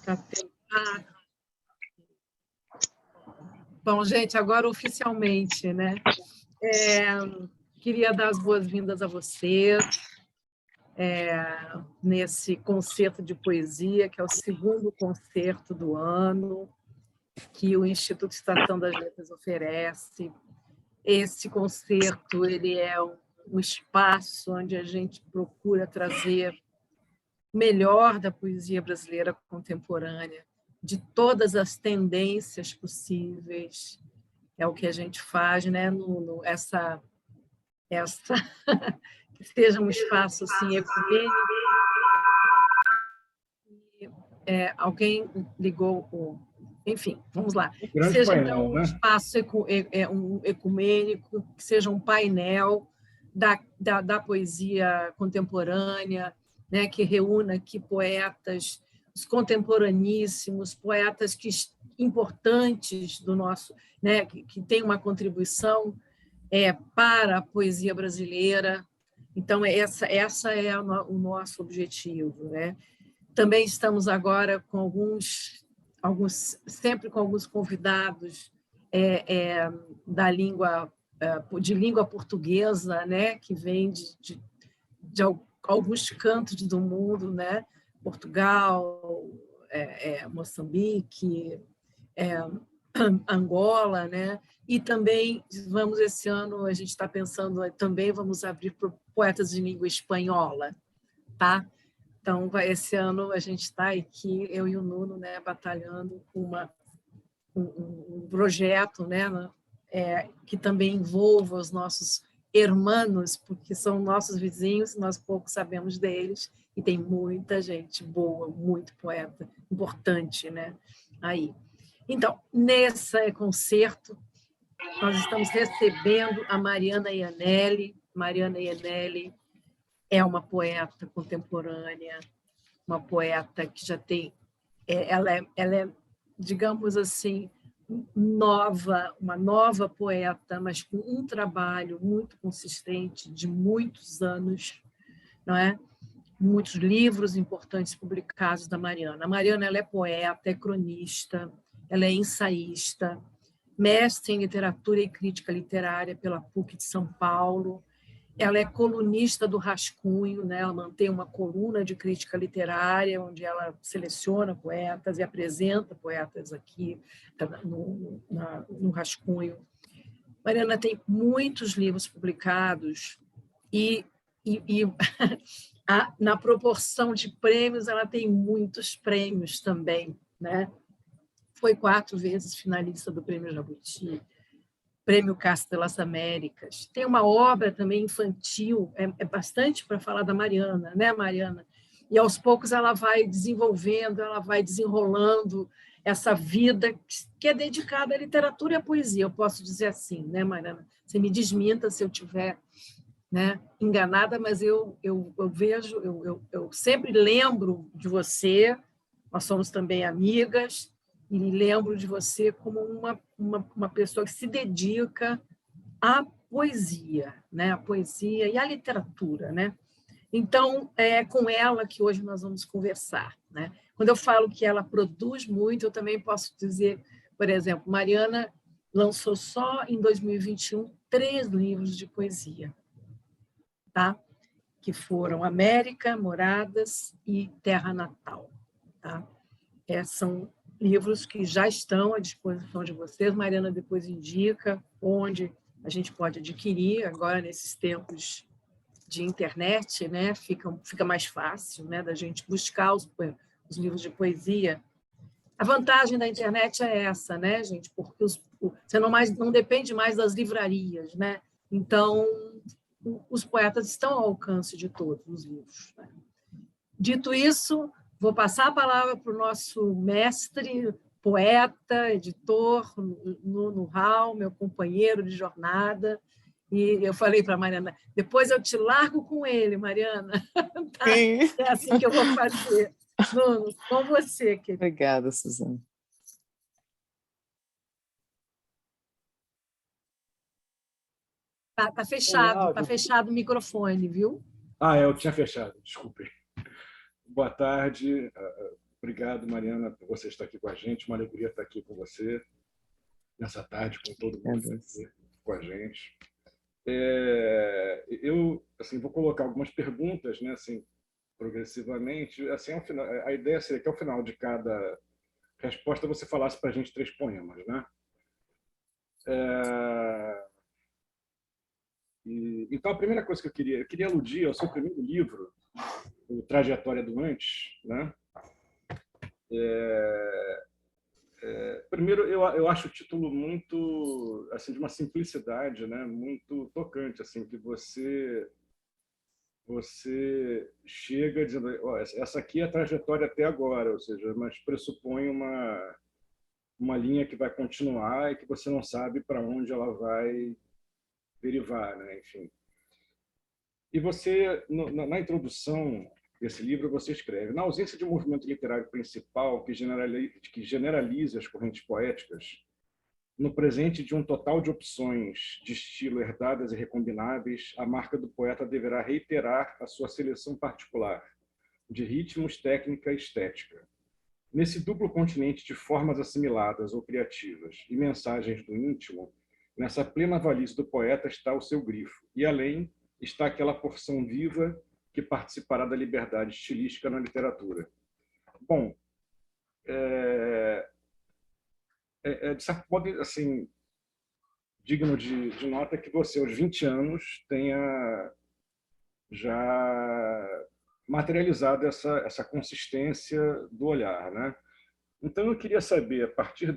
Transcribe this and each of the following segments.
Tá Bom, gente, agora oficialmente, né? Queria dar as boas-vindas a vocês nesse concerto de poesia, que é o segundo concerto do ano, que o Instituto Estação das Letras oferece. Esse concerto ele é um espaço onde a gente procura trazer o melhor da poesia brasileira contemporânea, de todas as tendências possíveis. É o que a gente faz, né? Essa que seja um espaço assim, ecumênico. Alguém ligou enfim, vamos lá. Que seja painel, então um né? espaço um ecumênico, que seja um painel da poesia contemporânea, né? Que reúna aqui poetas, os contemporaníssimos, poetas importantes do nosso, né? Que têm uma contribuição para a poesia brasileira. Então, essa é o nosso objetivo, né? Também estamos agora com sempre com alguns convidados da de língua portuguesa, né? Que vem de alguns cantos do mundo, né? Portugal, Moçambique, Angola, né? E também esse ano a gente está pensando também vamos abrir para poetas de língua espanhola, tá? Então esse ano a gente está aqui, eu e o Nuno, né, batalhando um projeto, né, que também envolva os nossos hermanos, porque são nossos vizinhos, nós pouco sabemos deles e tem muita gente boa, muito poeta importante, né, aí. Então, nesse concerto, nós estamos recebendo a Mariana Iannelli. Mariana Iannelli é uma poeta contemporânea, uma poeta que já tem... Ela é, digamos assim, uma nova poeta, mas com um trabalho muito consistente, de muitos anos, não é? Muitos livros importantes publicados da Mariana. A Mariana ela é poeta, é cronista, ela é ensaísta, mestre em literatura e crítica literária pela PUC de São Paulo. Ela é colunista do Rascunho, né? Ela mantém uma coluna de crítica literária, onde ela seleciona poetas e apresenta poetas aqui no Rascunho. Mariana tem muitos livros publicados e na proporção de prêmios, ela tem muitos prêmios também, né? Foi 4 vezes finalista do Prêmio Jabuti, Prêmio Castro das Américas. Tem uma obra também infantil, bastante para falar da Mariana, né, Mariana? E aos poucos ela vai desenvolvendo, ela vai desenrolando essa vida que é dedicada à literatura e à poesia, eu posso dizer assim, né, Mariana? Você me desminta se eu tiver, né, enganada, mas eu vejo, eu sempre lembro de você, nós somos também amigas, e lembro de você como uma pessoa que se dedica à poesia, né, à poesia e à literatura, né? Então, é com ela que hoje nós vamos conversar, né? Quando eu falo que ela produz muito, eu também posso dizer, por exemplo, Mariana lançou só em 2021 3 livros de poesia, tá? Que foram América, Moradas e Terra Natal. Tá? São livros que já estão à disposição de vocês. Mariana depois indica onde a gente pode adquirir, agora nesses tempos de internet, né? Fica mais fácil, né? Da gente buscar os livros de poesia. A vantagem da internet é essa, né, gente? Porque você não depende mais das livrarias, né? Então, os poetas estão ao alcance de todos os livros. Né? Dito isso, vou passar a palavra para o nosso mestre, poeta, editor, Nuno Hall, meu companheiro de jornada. E eu falei para a Mariana, depois eu te largo com ele, Mariana. Tá? É assim que eu vou fazer. Nuno, com você, querida. Obrigada, Suzana. Tá fechado o microfone, viu? Eu tinha fechado, desculpe. Boa tarde. Obrigado, Mariana, por você estar aqui com a gente. Uma alegria estar aqui com você nessa tarde, com todo mundo aqui com a gente. Eu assim, vou colocar algumas perguntas, né, assim, progressivamente. Assim, ao final, a ideia seria que, ao final de cada resposta, você falasse para a gente 3 poemas, né? Então, a primeira coisa que eu queria aludir ao seu primeiro livro, o Trajetória do Antes, né? Primeiro, eu acho o título muito, assim, de uma simplicidade, né? Muito tocante, assim, que você chega dizendo, oh, essa aqui é a trajetória até agora, ou seja, mas pressupõe uma linha que vai continuar e que você não sabe para onde ela vai derivar, né? Enfim. E você, na introdução desse livro, você escreve: na ausência de um movimento literário principal que generalize as correntes poéticas, no presente de um total de opções de estilo herdadas e recombináveis, a marca do poeta deverá reiterar a sua seleção particular de ritmos, técnica e estética. Nesse duplo continente de formas assimiladas ou criativas e mensagens do íntimo, nessa plena valise do poeta está o seu grifo, e além está aquela porção viva que participará da liberdade estilística na literatura. Bom, de certo modo, assim, digno de nota que você, aos 20 anos, tenha já materializado essa consistência do olhar, né? Então, eu queria saber, a partir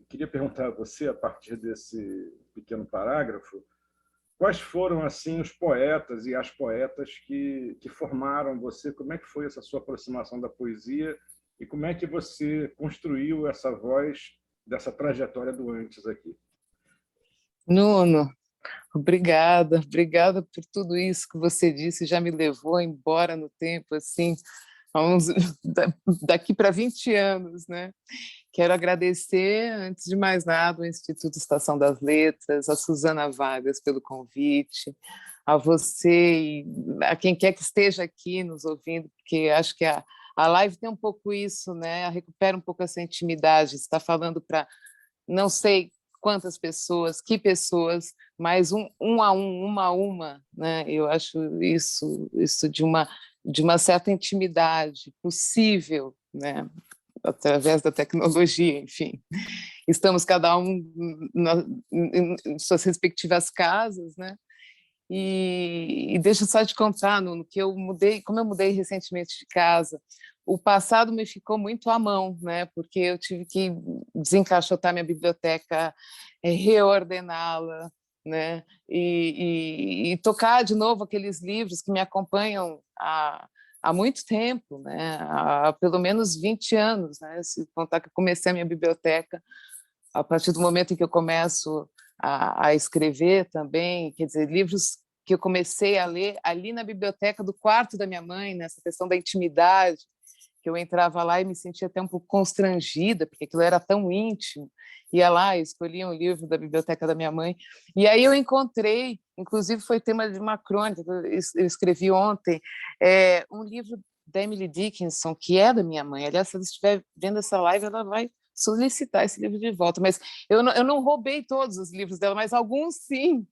queria perguntar a você, a partir desse pequeno parágrafo, quais foram, assim, os poetas e as poetas que formaram você? Como é que foi essa sua aproximação da poesia e como é que você construiu essa voz dessa trajetória do antes aqui? Nuno, obrigada por tudo isso que você disse, já me levou embora no tempo, assim, uns, daqui para 20 anos, né? Quero agradecer, antes de mais nada, o Instituto Estação das Letras, a Suzana Vargas pelo convite, a você e a quem quer que esteja aqui nos ouvindo, porque acho que a live tem um pouco isso, né? Recupera um pouco essa intimidade, você está falando para não sei quantas pessoas, que pessoas, mas uma a uma, né? Eu acho isso de uma certa intimidade possível, né? Através da tecnologia, enfim. Estamos cada um em suas respectivas casas, né? E deixa eu só te contar, Nuno, que como eu mudei recentemente de casa, o passado me ficou muito à mão, né? Porque eu tive que desencaixotar minha biblioteca, reordená-la, né? E tocar de novo aqueles livros que me acompanham há muito tempo, né? Há pelo menos 20 anos, né? Se contar que eu comecei a minha biblioteca a partir do momento em que eu começo a escrever também, quer dizer, livros que eu comecei a ler ali na biblioteca do quarto da minha mãe, nessa questão da intimidade, que eu entrava lá e me sentia até um pouco constrangida, porque aquilo era tão íntimo. Ia lá, escolhia um livro da biblioteca da minha mãe, e aí eu encontrei, inclusive foi tema de uma crônica, eu escrevi ontem, um livro da Emily Dickinson, que é da minha mãe. Aliás, se ela estiver vendo essa live, ela vai solicitar esse livro de volta, mas eu não roubei todos os livros dela, mas alguns sim,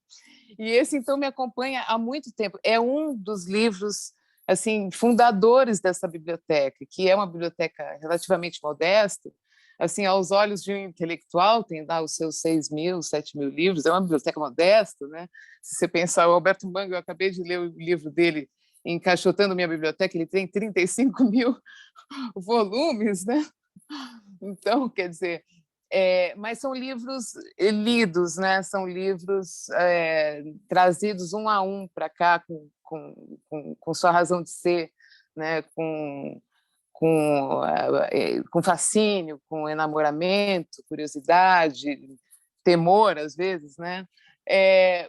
e esse então me acompanha há muito tempo. É um dos livros assim fundadores dessa biblioteca, que é uma biblioteca relativamente modesta, assim, aos olhos de um intelectual, tem lá os seus 6.000, 7.000 livros, é uma biblioteca modesta, né? Se você pensar, o Alberto Manga, eu acabei de ler o livro dele, Encaixotando Minha Biblioteca, ele tem 35.000 volumes, né? Então, quer dizer, mas são livros lidos, né? São livros trazidos um a um para cá, com sua razão de ser, né? Com fascínio, com enamoramento, curiosidade, temor, às vezes, né?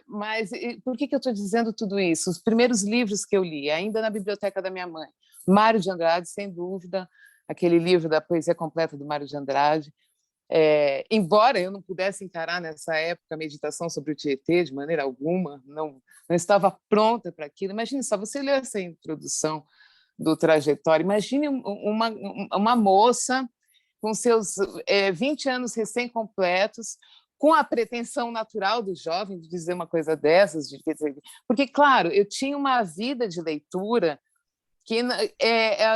Mas por que eu estou dizendo tudo isso? Os primeiros livros que eu li, ainda na biblioteca da minha mãe, Mário de Andrade, sem dúvida, aquele livro da poesia completa do Mário de Andrade. Embora eu não pudesse encarar nessa época a meditação sobre o Tietê de maneira alguma, não estava pronta para aquilo. Imagine só, você leu essa introdução do Trajetória. Imagine uma moça com seus 20 anos recém-completos, com a pretensão natural do jovem de dizer uma coisa dessas, porque, claro, eu tinha uma vida de leitura que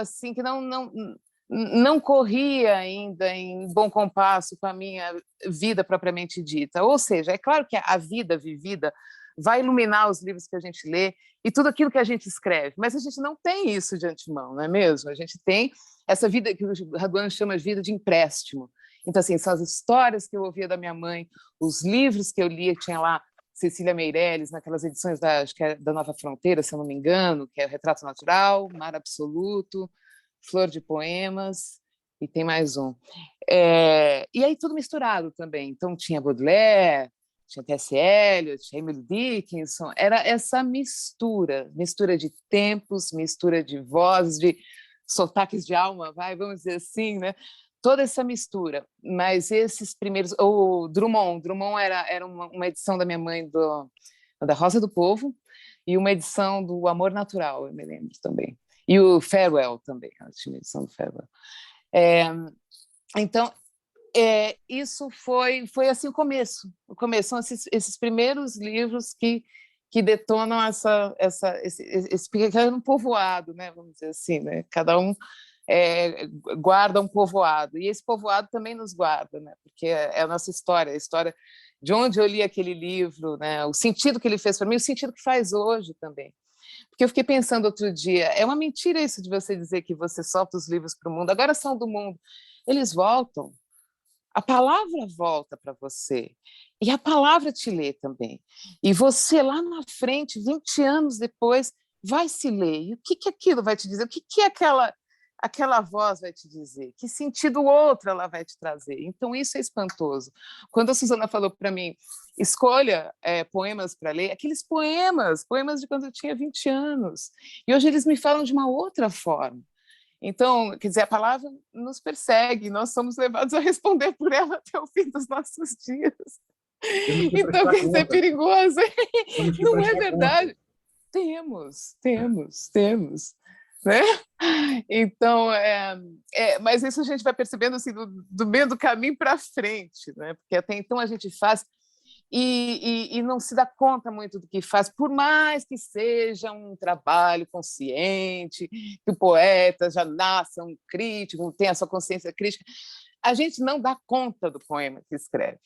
assim, que não corria ainda em bom compasso com a minha vida propriamente dita. Ou seja, é claro que a vida vivida vai iluminar os livros que a gente lê e tudo aquilo que a gente escreve, mas a gente não tem isso de antemão, não é mesmo? A gente tem essa vida que o Raduan chama de vida de empréstimo. Então, assim, são as histórias que eu ouvia da minha mãe, os livros que eu lia, tinha lá Cecília Meirelles, naquelas edições acho que é da Nova Fronteira, se eu não me engano, que é o Retrato Natural, Mar Absoluto, Flor de Poemas, e tem mais um. E aí tudo misturado também. Então tinha Baudelaire, tinha T.S. Eliot, tinha Emily Dickinson, era essa mistura de tempos, mistura de vozes, de sotaques de alma, vamos dizer assim, né? Toda essa mistura. Mas esses primeiros... O Drummond era uma edição da minha mãe da Rosa do Povo e uma edição do Amor Natural, eu me lembro também. E o Farewell também, a última edição do Farewell. Então, isso foi assim o começo. São esses primeiros livros que detonam esse pequeno povoado, né? Vamos dizer assim, né? Cada um guarda um povoado, e esse povoado também nos guarda, né? Porque é a nossa história, a história de onde eu li aquele livro, né? O sentido que ele fez para mim, o sentido que faz hoje também. Porque eu fiquei pensando outro dia, é uma mentira isso de você dizer que você solta os livros para o mundo, agora são do mundo. Eles voltam, a palavra volta para você, e a palavra te lê também. E você lá na frente, 20 anos depois, vai se ler. E o que aquilo vai te dizer? O que aquela voz vai te dizer? Que sentido outro ela vai te trazer? Então, isso é espantoso. Quando a Suzana falou para mim, escolha poemas para ler, aqueles poemas de quando eu tinha 20 anos. E hoje eles me falam de uma outra forma. Então, quer dizer, a palavra nos persegue, nós somos levados a responder por ela até o fim dos nossos dias. Então, quer dizer, é perigoso. Não é verdade? Temos. Né? Então, mas isso a gente vai percebendo assim, do meio do caminho para frente, né? Porque até então a gente faz e não se dá conta muito do que faz, por mais que seja um trabalho consciente, que o poeta já nasça um crítico, tenha a sua consciência crítica, a gente não dá conta do poema que escreve,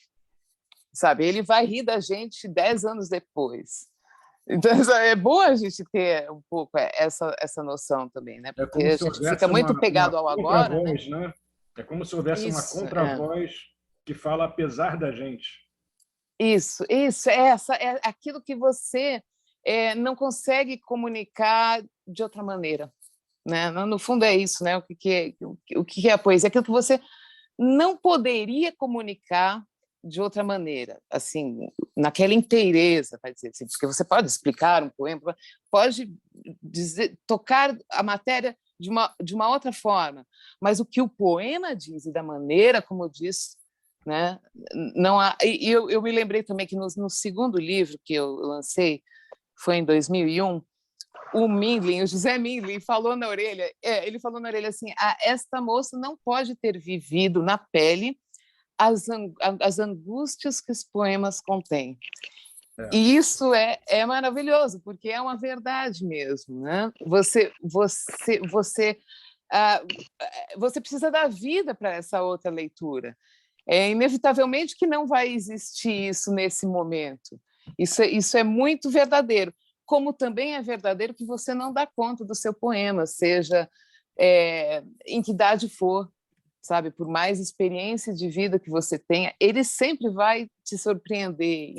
sabe? Ele vai rir da gente 10 anos depois. Então, é bom a gente ter um pouco essa noção também, né? Porque a gente fica muito pegado ao agora, né? É como se houvesse uma contravoz que fala apesar da gente. Isso, é aquilo que você não consegue comunicar de outra maneira, né? No fundo é isso, né? O que é a poesia? Aquilo que você não poderia comunicar de outra maneira, assim, naquela inteireza, vai dizer assim, porque você pode explicar um poema, pode tocar a matéria de uma outra forma, mas o que o poema diz e da maneira como diz, né? Não há. E eu me lembrei também que no segundo livro que eu lancei, foi em 2001, o José Mindlin falou na orelha, ele falou na orelha assim: esta moça não pode ter vivido na pele as angústias que os poemas contêm. E isso é maravilhoso, porque é uma verdade mesmo, né? Você precisa dar vida para essa outra leitura. Inevitavelmente que não vai existir isso nesse momento. Isso é muito verdadeiro. Como também é verdadeiro que você não dá conta do seu poema, seja em que idade for, sabe? Por mais experiência de vida que você tenha, ele sempre vai te surpreender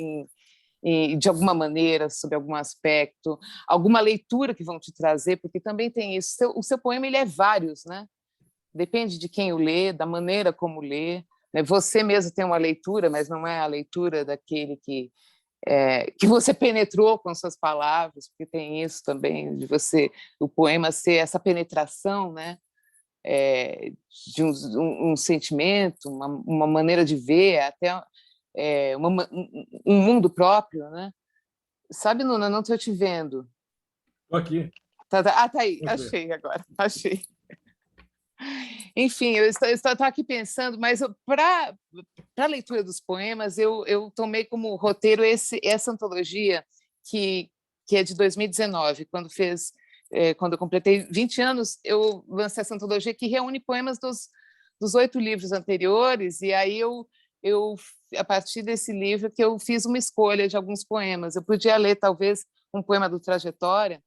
de alguma maneira, sob algum aspecto, alguma leitura que vão te trazer, porque também tem isso. O seu poema ele é vários, né? Depende de quem o lê, da maneira como lê. Você mesmo tem uma leitura, mas não é a leitura daquele que você penetrou com suas palavras, porque tem isso também de o poema ser essa penetração, né? De um sentimento, uma maneira de ver, até um mundo próprio, né? Sabe, Nuna, não estou te vendo. Estou aqui. Tá aí, achei agora, achei. Enfim, eu estou aqui pensando, mas para a leitura dos poemas, eu tomei como roteiro essa antologia que é de 2019, quando eu completei 20 anos, eu lancei essa antologia que reúne poemas dos 8 livros anteriores, e aí a partir desse livro, que eu fiz uma escolha de alguns poemas. Eu podia ler, talvez, um poema do Trajetória,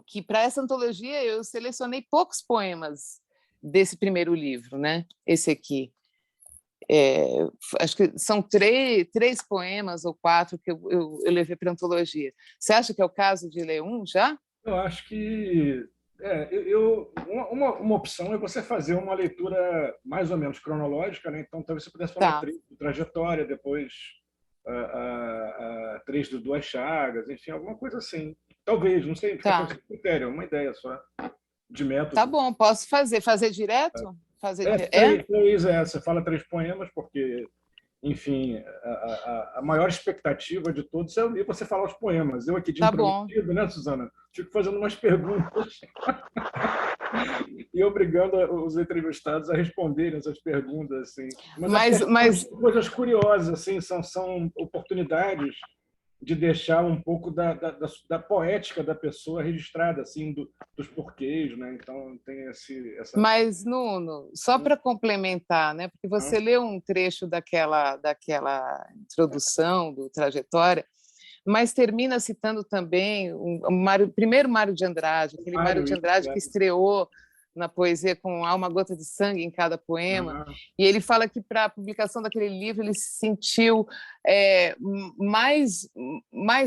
que para essa antologia eu selecionei poucos poemas desse primeiro livro, né? Esse aqui. Acho que são três poemas ou 4 que eu levei para a antologia. Você acha que é o caso de ler um já? Eu acho que uma opção é você fazer uma leitura mais ou menos cronológica, né? Então talvez você pudesse falar Tá, 3 do Trajetória, depois a 3 do Duas Chagas, enfim, alguma coisa assim. Talvez, não sei, fica tá. a seu critério, é uma ideia só de Tá método. bom, posso fazer direto? Você fala 3 poemas, porque, enfim, a maior expectativa de todos é ouvir você falar os poemas. Eu aqui de Tá bom. intrometido, né, Suzana? Fico fazendo umas perguntas e obrigando os entrevistados a responderem essas perguntas, assim. Mas acho que Mas são coisas curiosas, assim, são oportunidades de deixar um pouco da poética da pessoa registrada, assim, dos porquês, né? Então tem essa. Mas, Nuno, só para complementar, né? Porque você leu um trecho daquela introdução do Trajetória, mas termina citando também primeiro Mário de Andrade, aquele Mário Mário, de isso, Andrade né? que estreou na poesia com Há uma gota de sangue em cada poema, Ah, e ele fala que para a publicação daquele livro ele se sentiu mais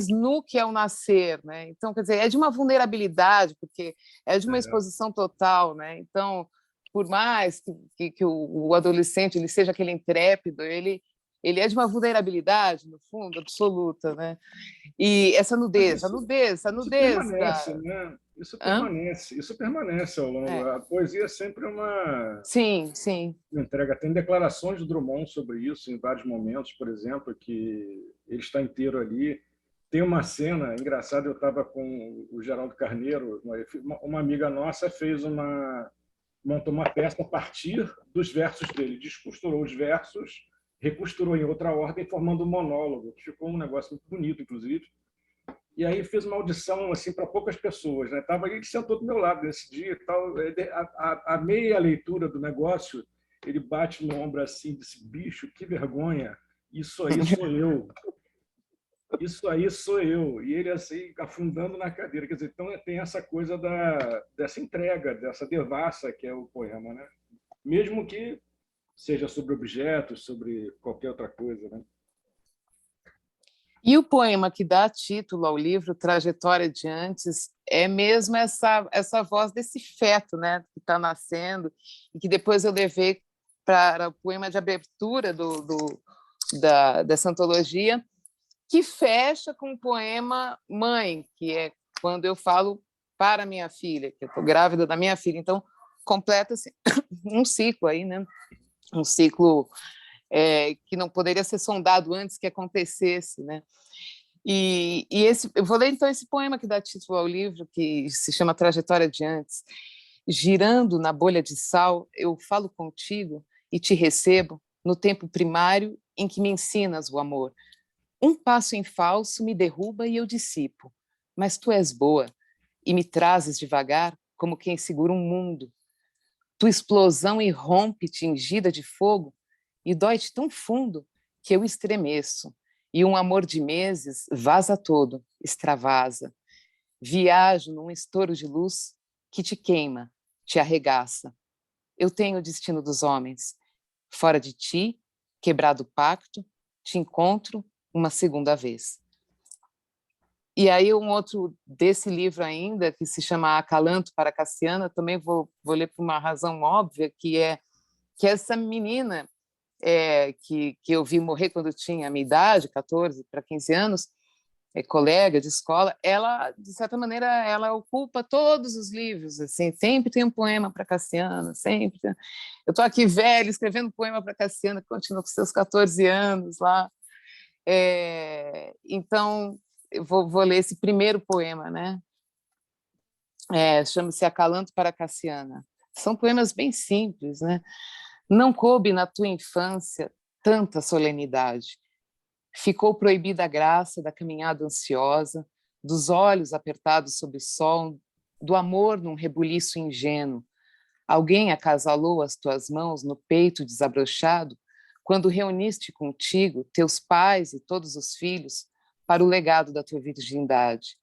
nu que ao nascer, né? Então, quer dizer, é de uma vulnerabilidade, porque é de uma exposição total, né? Então, por mais que o adolescente ele seja aquele intrépido, ele é de uma vulnerabilidade, no fundo, absoluta, né? E essa mas nudez, a isso nudez permanece, né? Hã? Isso permanece ao longo. É. A poesia é sempre uma Sim, sim. entrega. Tem declarações do Drummond sobre isso em vários momentos, por exemplo, que ele está inteiro ali. Tem uma cena engraçada, eu estava com o Geraldo Carneiro, uma amiga nossa montou uma peça a partir dos versos dele, descosturou os versos, recosturou em outra ordem, formando um monólogo, que ficou um negócio muito bonito, inclusive. E aí fez uma audição assim para poucas pessoas, né? Tava ele sentou do meu lado nesse dia, e tal. A meia leitura do negócio, ele bate no ombro assim, disse: bicho, que vergonha! Isso aí sou eu. Isso aí sou eu. E ele assim afundando na cadeira, quer dizer, então tem essa coisa dessa entrega, dessa devassa que é o poema, né? Mesmo que seja sobre objetos, sobre qualquer outra coisa, né? E o poema que dá título ao livro, Trajetória de Antes, é mesmo essa voz desse feto, né, que está nascendo, e que depois eu levei para o poema de abertura dessa antologia, que fecha com o poema Mãe, que é quando eu falo para minha filha, que eu estou grávida da minha filha. Então, completa-se um ciclo aí, né? Um ciclo que não poderia ser sondado antes que acontecesse, né? Eu vou ler então esse poema que dá título ao livro, que se chama Trajetória de Antes. Girando na bolha de sal, eu falo contigo e te recebo no tempo primário em que me ensinas o amor. Um passo em falso me derruba e eu dissipo, mas tu és boa e me trazes devagar como quem segura um mundo. Tua explosão irrompe tingida de fogo e dói-te tão fundo que eu estremeço, e um amor de meses vaza todo, extravasa. Viajo num estouro de luz que te queima, te arregaça. Eu tenho o destino dos homens. Fora de ti, quebrado o pacto, te encontro uma segunda vez. E aí um outro desse livro ainda, que se chama Acalanto para Cassiana, também vou ler por uma razão óbvia, que é que essa menina que eu vi morrer quando eu tinha a minha idade, 14 para 15 anos, colega de escola, ela, de certa maneira, ela ocupa todos os livros, assim, sempre tem um poema para Cassiana, sempre. Eu estou aqui velha, escrevendo poema para Cassiana, que continua com seus 14 anos lá. Então, eu vou ler esse primeiro poema, né? chama-se Acalanto para Cassiana. São poemas bem simples, né? Não coube na tua infância tanta solenidade. Ficou proibida a graça da caminhada ansiosa, dos olhos apertados sob o sol, do amor num rebuliço ingênuo. Alguém acasalou as tuas mãos no peito desabrochado quando reuniste contigo teus pais e todos os filhos para o legado da tua virgindade.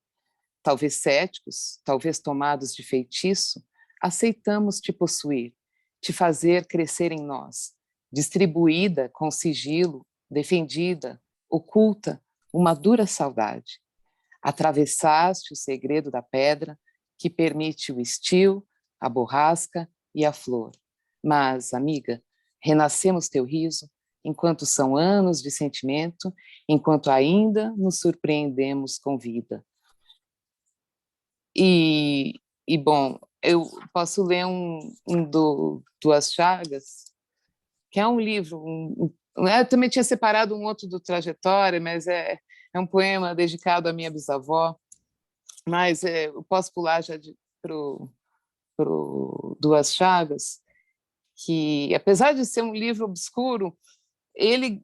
Talvez céticos, talvez tomados de feitiço, aceitamos te possuir, te fazer crescer em nós, distribuída com sigilo, defendida, oculta, uma dura saudade. Atravessaste o segredo da pedra que permite o estio, a borrasca e a flor. Mas, amiga, renascemos teu riso, enquanto são anos de sentimento, enquanto ainda nos surpreendemos com vida. Bom, eu posso ler do Duas Chagas, que é um livro, eu também tinha separado um outro do Trajetória, mas é um poema dedicado à minha bisavó, mas eu posso pular já para o Duas Chagas, que, apesar de ser um livro obscuro, ele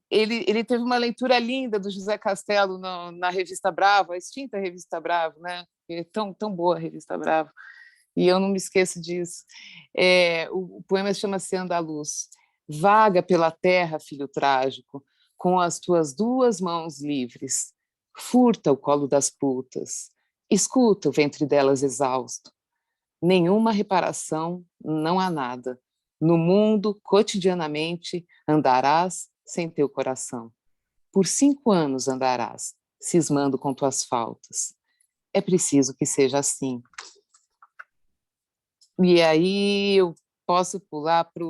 teve uma leitura linda do José Castelo na Revista Bravo, a extinta Revista Bravo, né? É tão boa a Revista Bravo, e eu não me esqueço disso. O poema chama-se Andaluz. Vaga pela terra, filho trágico, com as tuas duas mãos livres. Furta o colo das putas. Escuta o ventre delas exausto. Nenhuma reparação, não há nada. No mundo, cotidianamente, andarás sem teu coração. Por 5 anos andarás, cismando com tuas faltas. É preciso que seja assim. E aí eu posso pular para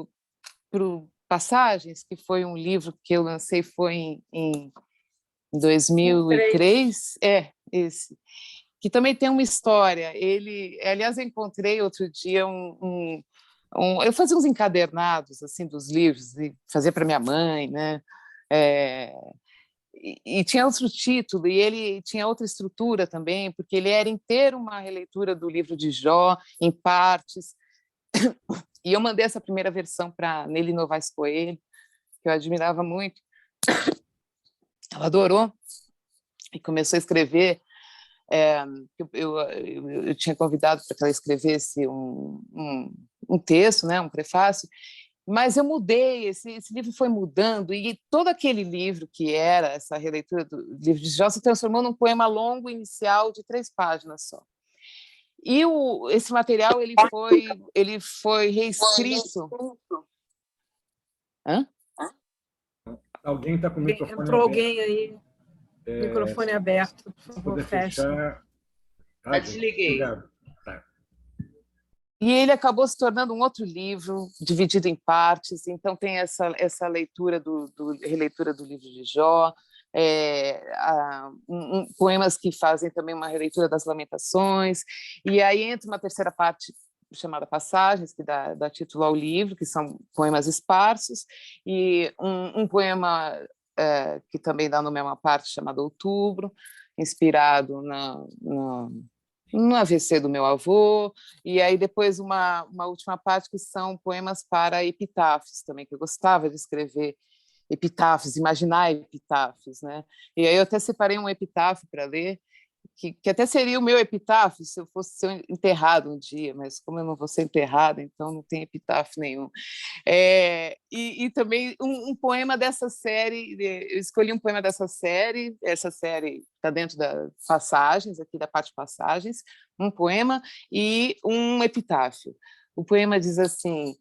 Passagens, que foi um livro que eu lancei, foi em 2003. Esse. Que também tem uma história. Aliás, eu encontrei outro dia eu fazia uns encadernados assim dos livros e fazia para minha mãe, né? E tinha outro título, e ele tinha outra estrutura também, porque ele era inteiro uma releitura do livro de Jó, em partes. E eu mandei essa primeira versão para Nelly Novaes Coelho, que eu admirava muito. Ela adorou e começou a escrever. Eu tinha convidado para que ela escrevesse um texto, né, um prefácio, mas eu mudei, esse livro foi mudando, e todo aquele livro que era essa releitura do livro de Jó se transformou num poema longo inicial de 3 páginas só. E esse material ele foi reescrito. Hã? Alguém está com o microfone Entrou aberto. Alguém aí, microfone aberto, por favor, fecha. Desliguei. Tá. E ele acabou se tornando um outro livro, dividido em partes. Então tem essa leitura releitura do livro de Jó, poemas que fazem também uma releitura das Lamentações, e aí entra uma terceira parte chamada Passagens, que dá título ao livro, que são poemas esparsos, e um poema que também dá nome a uma parte chamada Outubro, inspirado no AVC do meu avô, e aí depois uma última parte que são poemas para epitáfios também, que eu gostava de escrever epitáfios, imaginar epitáfios, né? E aí eu até separei um epitáfio para ler, que até seria o meu epitáfio se eu fosse ser enterrado um dia, mas como eu não vou ser enterrada, então não tem epitáfio nenhum. E também um poema dessa série, eu escolhi um poema dessa série, essa série está dentro das Passagens, aqui da parte Passagens, um poema e um epitáfio. O poema diz assim,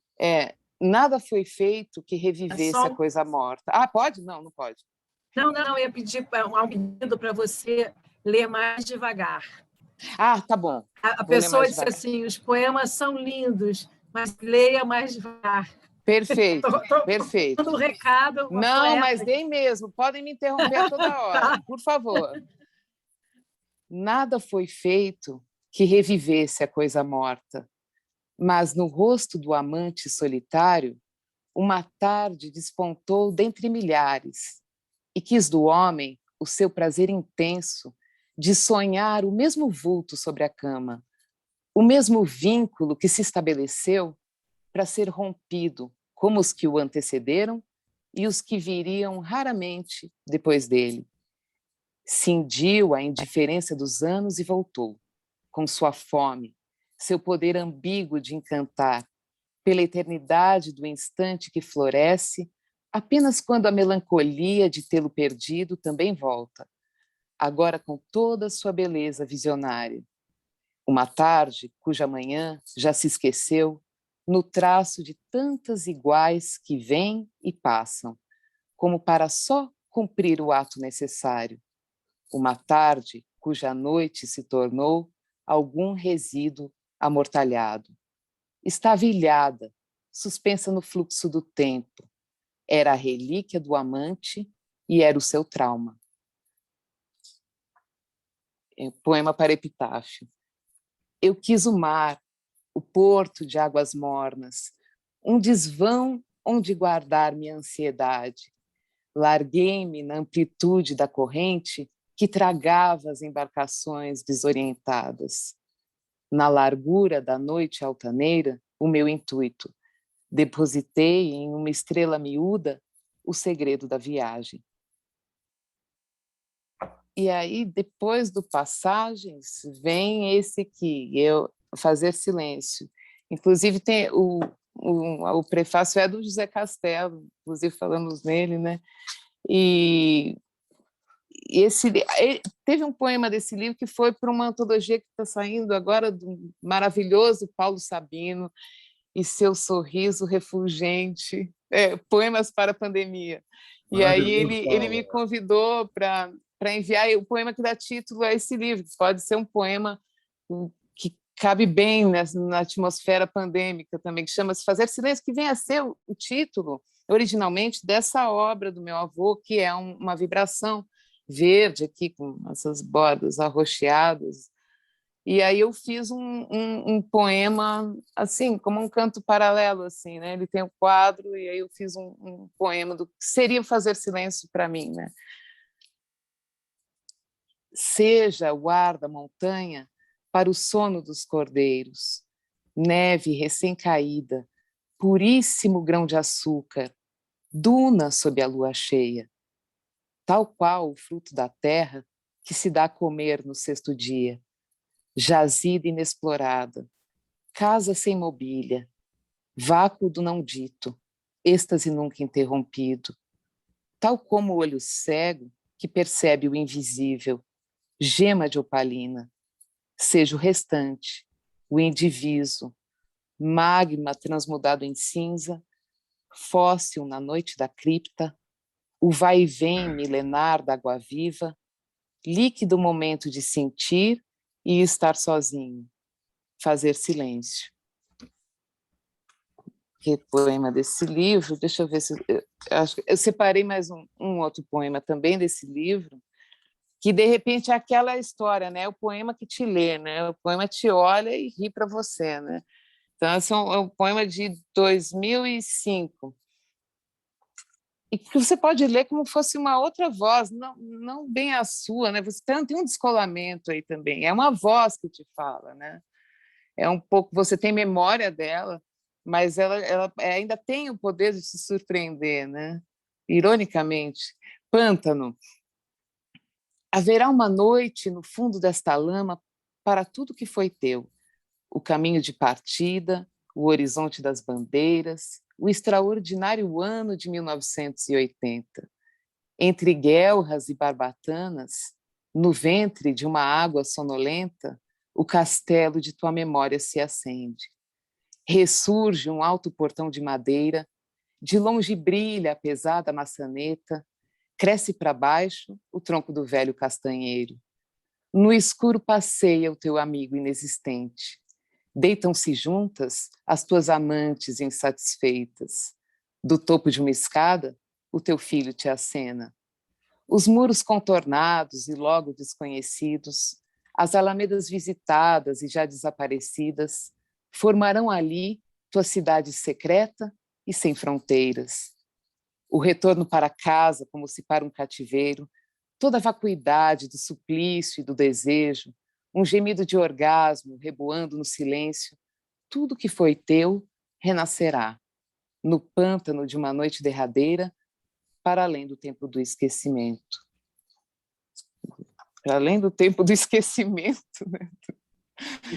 nada foi feito que revivesse a coisa morta. Ah, pode? Não pode. Não, eu ia pedir um pedido para você ler mais devagar. Ah, tá bom. A pessoa disse assim, os poemas são lindos, mas leia mais devagar. Perfeito, perfeito. Dando um recado. Não, mas nem mesmo. Podem me interromper a toda hora, por favor. Nada foi feito que revivesse a coisa morta, mas no rosto do amante solitário, uma tarde despontou dentre milhares e quis do homem o seu prazer intenso de sonhar o mesmo vulto sobre a cama, O mesmo vínculo que se estabeleceu para ser rompido, como os que o antecederam e os que viriam raramente depois dele. Cindiu a indiferença dos anos e voltou, com sua fome, seu poder ambíguo de encantar, pela eternidade do instante que floresce, apenas quando a melancolia de tê-lo perdido também volta, agora com toda a sua beleza visionária. Uma tarde cuja manhã já se esqueceu, no traço de tantas iguais que vêm e passam, como para só cumprir o ato necessário. Uma tarde cuja noite se tornou algum resíduo amortalhado. Estava ilhada, suspensa no fluxo do tempo. Era a relíquia do amante e era o seu trauma. Poema para epitáfio. Eu quis o mar, o porto de águas mornas, um desvão onde guardar minha ansiedade. Larguei-me na amplitude da corrente que tragava as embarcações desorientadas. Na largura da noite altaneira, o meu intuito. Depositei em uma estrela miúda o segredo da viagem. E aí, depois do Passagens, vem esse aqui, eu Fazer Silêncio. Inclusive, tem o prefácio é do José Castelo, inclusive falamos nele, né? E teve um poema desse livro que foi para uma antologia que está saindo agora, do maravilhoso Paulo Sabino, e seu sorriso refulgente, poemas para a pandemia. E aí ele me convidou para enviar o poema que dá título a esse livro. Pode ser um poema que cabe bem na atmosfera pandêmica também, que chama-se Fazer Silêncio, que vem a ser o título, originalmente, dessa obra do meu avô, que é uma vibração verde aqui, com essas bordas arroxeadas. E aí eu fiz um poema, assim, como um canto paralelo, assim, né? Ele tem um quadro, e aí eu fiz um poema do que seria Fazer Silêncio para mim, né? Seja o ar da montanha para o sono dos cordeiros, neve recém-caída, puríssimo grão de açúcar, duna sob a lua cheia, tal qual o fruto da terra que se dá a comer no sexto dia, jazida inexplorada, casa sem mobília, vácuo do não dito, êxtase nunca interrompido, tal como o olho cego que percebe o invisível, gema de opalina, seja o restante, o indiviso, magma transmudado em cinza, fóssil na noite da cripta, o vai e vem milenar da água viva, líquido momento de sentir e estar sozinho, fazer silêncio. Que poema desse livro, deixa eu ver se eu separei mais um outro poema também desse livro, que de repente é aquela história, né? O poema que te lê, né? O poema te olha e ri para você, né? Então, esse é um poema de 2005. E que você pode ler como fosse uma outra voz, não bem a sua, né? Você tem um descolamento aí também. É uma voz que te fala, né? É um pouco, você tem memória dela, mas ela ainda tem o poder de se surpreender, né? Ironicamente. Pântano. Haverá uma noite no fundo desta lama para tudo que foi teu. O caminho de partida, o horizonte das bandeiras, o extraordinário ano de 1980. Entre guelras e barbatanas, no ventre de uma água sonolenta, o castelo de tua memória se acende. Ressurge um alto portão de madeira, de longe brilha a pesada maçaneta, cresce para baixo o tronco do velho castanheiro. No escuro passeia o teu amigo inexistente. Deitam-se juntas as tuas amantes insatisfeitas. Do topo de uma escada, o teu filho te acena. Os muros contornados e logo desconhecidos, as alamedas visitadas e já desaparecidas, formarão ali tua cidade secreta e sem fronteiras. O retorno para casa, como se para um cativeiro, toda a vacuidade do suplício e do desejo, um gemido de orgasmo reboando no silêncio. Tudo que foi teu renascerá, no pântano de uma noite derradeira, para além do tempo do esquecimento. Para além do tempo do esquecimento, né?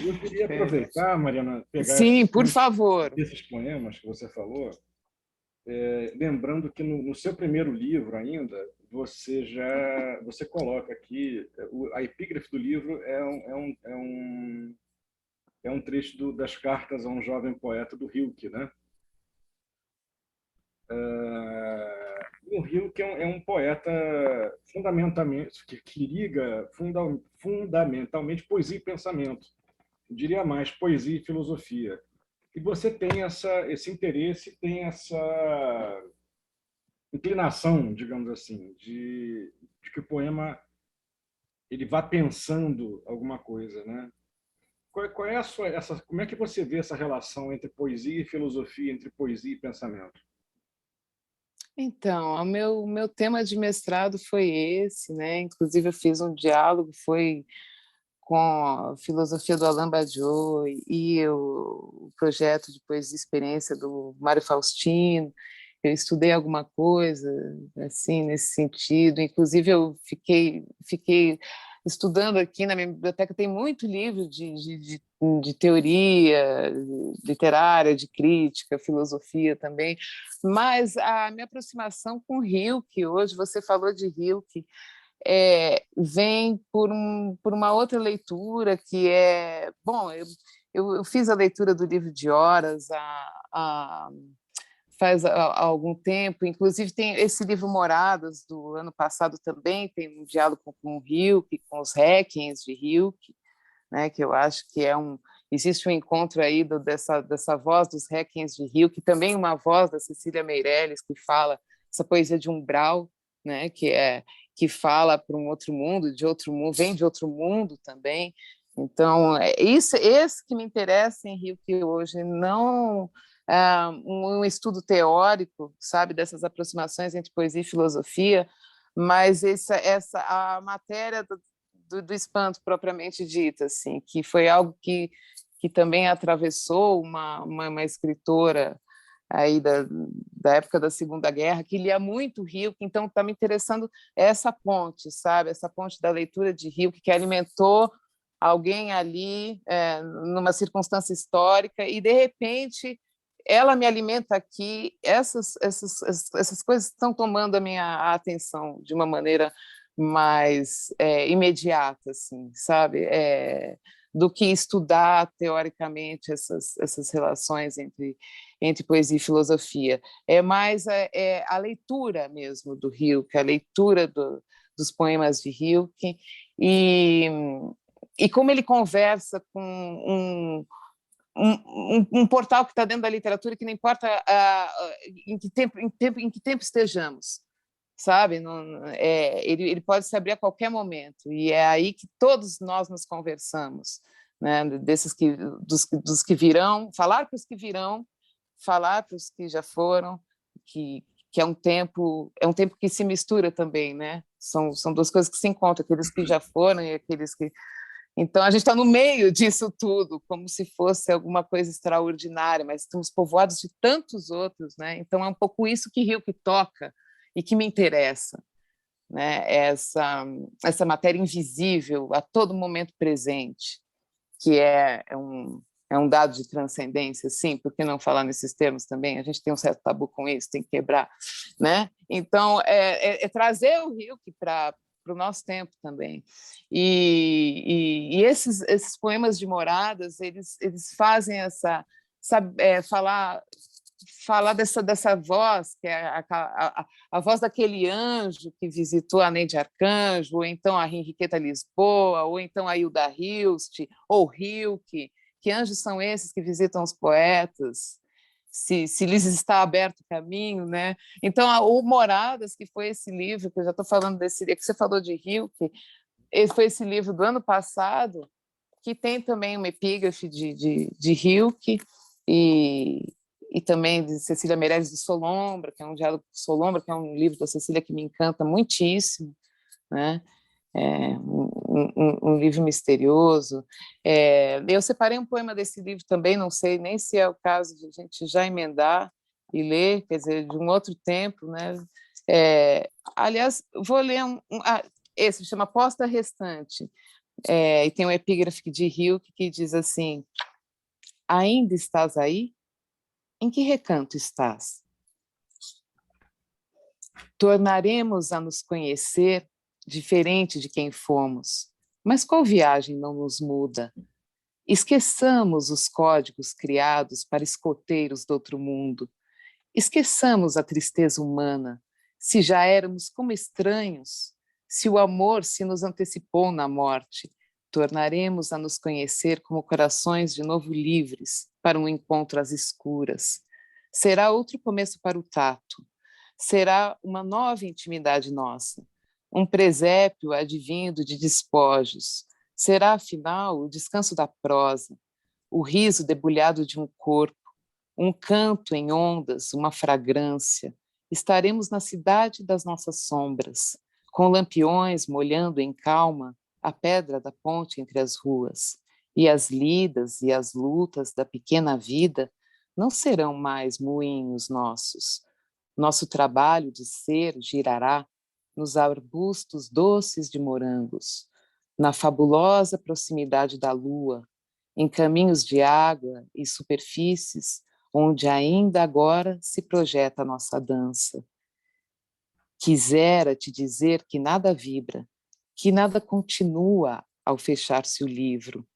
Eu queria aproveitar, Mariana, pegar Sim, por favor. esses poemas que você falou, lembrando que no seu primeiro livro ainda, você coloca aqui, a epígrafe do livro é um trecho das cartas a um jovem poeta do Rilke, né? O Rilke é um poeta fundamentalmente que liga fundamentalmente poesia e pensamento. Eu diria mais, poesia e filosofia. E você tem esse interesse, tem essa inclinação, digamos assim, de que o poema ele vá pensando alguma coisa, né? Qual é como é que você vê essa relação entre poesia e filosofia, entre poesia e pensamento? Então, o meu tema de mestrado foi esse, né? Inclusive eu fiz um diálogo, foi com a filosofia do Alain Badiou e o projeto de poesia e experiência do Mário Faustino. Eu estudei alguma coisa assim nesse sentido. Inclusive eu fiquei estudando aqui na minha biblioteca, tem muito livro de teoria literária, de crítica, filosofia também, mas a minha aproximação com Rilke, hoje você falou de Rilke, vem por uma outra leitura que é... Bom, eu fiz a leitura do livro de Horas faz algum tempo, inclusive tem esse livro Moradas, do ano passado também, tem um diálogo com o Rilke, com os Requiens de Rilke, né, que eu acho que existe um encontro aí dessa voz dos Requiens de Rilke, também uma voz da Cecília Meirelles, que fala essa poesia de umbral, né, que fala para um outro mundo, vem de outro mundo também. Então, esse que me interessa em Rilke hoje, não um estudo teórico, sabe, dessas aproximações entre poesia e filosofia, mas a matéria do espanto propriamente dita, assim, que foi algo que também atravessou uma escritora aí da época da Segunda Guerra, que lia muito Rilke, então está me interessando essa ponte, sabe, essa ponte da leitura de Rilke, que alimentou alguém ali numa circunstância histórica e, de repente, ela me alimenta aqui, essas coisas estão tomando a minha atenção de uma maneira mais imediata, assim, sabe? Do que estudar teoricamente essas relações entre poesia e filosofia. É mais a leitura mesmo do Rilke, a leitura dos poemas de Rilke, e como ele conversa com um portal que está dentro da literatura, que não importa em que tempo estejamos, sabe? Ele pode se abrir a qualquer momento, e é aí que todos nós nos conversamos, né? Dos que virão, falar para os que virão, falar para os que já foram, que é um tempo que se mistura também, né? São duas coisas que se encontram, aqueles que já foram e aqueles que... Então, a gente está no meio disso tudo, como se fosse alguma coisa extraordinária, mas estamos povoados de tantos outros, né? Então, é um pouco isso que Rilke toca e que me interessa, né? Essa matéria invisível a todo momento presente, que é um dado de transcendência, sim, por que não falar nesses termos também? A gente tem um certo tabu com isso, tem que quebrar, né? Então, trazer o Rilke para o nosso tempo também. E esses poemas de Moradas, eles fazem falar dessa voz, que é a voz daquele anjo que visitou a Neide Arcanjo, ou então a Henriqueta Lisboa, ou então a Hilda Hilst, ou Rilke. Que anjos são esses que visitam os poetas? Se lhes está aberto o caminho, né? Então, o Moradas, que foi esse livro, que eu já estou falando desse, que você falou de Rilke, foi esse livro do ano passado, que tem também uma epígrafe de Rilke e também de Cecília Meirelles de Solombra, que é um diálogo com Solombra, que é um livro da Cecília que me encanta muitíssimo, né? um livro misterioso. Eu separei um poema desse livro também, não sei nem se é o caso de a gente já emendar e ler, quer dizer, de um outro tempo, né? Aliás, vou ler esse chama Posta Restante, e tem um epígrafe de Rilke que diz assim: ainda estás aí? Em que recanto estás? Tornaremos a nos conhecer diferente de quem fomos, mas qual viagem não nos muda? Esqueçamos os códigos criados para escoteiros do outro mundo. Esqueçamos a tristeza humana, se já éramos como estranhos, se o amor se nos antecipou na morte, tornaremos a nos conhecer como corações de novo livres para um encontro às escuras. Será outro começo para o tato, será uma nova intimidade nossa, um presépio advindo de despojos, será, afinal, o descanso da prosa, o riso debulhado de um corpo, um canto em ondas, uma fragrância. Estaremos na cidade das nossas sombras, com lampiões molhando em calma a pedra da ponte entre as ruas, e as lidas e as lutas da pequena vida não serão mais moinhos nossos. Nosso trabalho de ser girará nos arbustos doces de morangos, na fabulosa proximidade da lua, em caminhos de água e superfícies onde ainda agora se projeta a nossa dança. Quisera te dizer que nada vibra, que nada continua ao fechar-se o livro.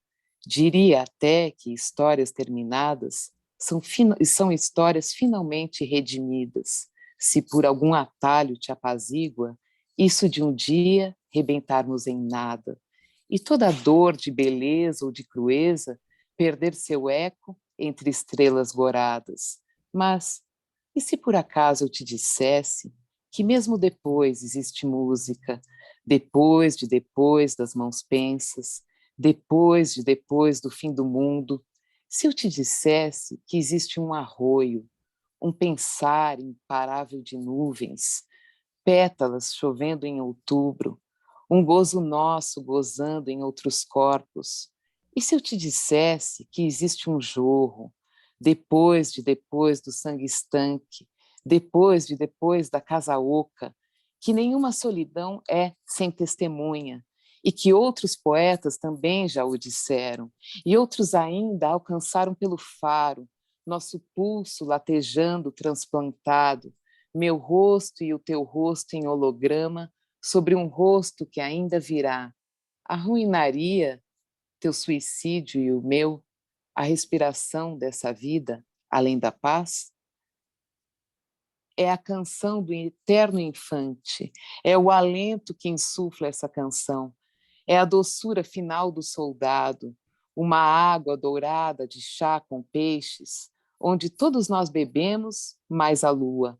Diria até que histórias terminadas são histórias finalmente redimidas, se por algum atalho te apazigua, isso de um dia rebentarmos em nada, e toda dor de beleza ou de crueza perder seu eco entre estrelas goradas. Mas, e se por acaso eu te dissesse que mesmo depois existe música, depois das mãos pensas, depois do fim do mundo, se eu te dissesse que existe um arroio, um pensar imparável de nuvens, pétalas chovendo em outubro, um gozo nosso gozando em outros corpos, e se eu te dissesse que existe um jorro, depois do sangue estanque, depois da casa oca, que nenhuma solidão é sem testemunha, e que outros poetas também já o disseram, e outros ainda alcançaram pelo faro, nosso pulso latejando transplantado, meu rosto e o teu rosto em holograma, sobre um rosto que ainda virá. Arruinaria teu suicídio e o meu, a respiração dessa vida, além da paz? É a canção do eterno infante, é o alento que insufla essa canção, é a doçura final do soldado, uma água dourada de chá com peixes, onde todos nós bebemos, mais a lua.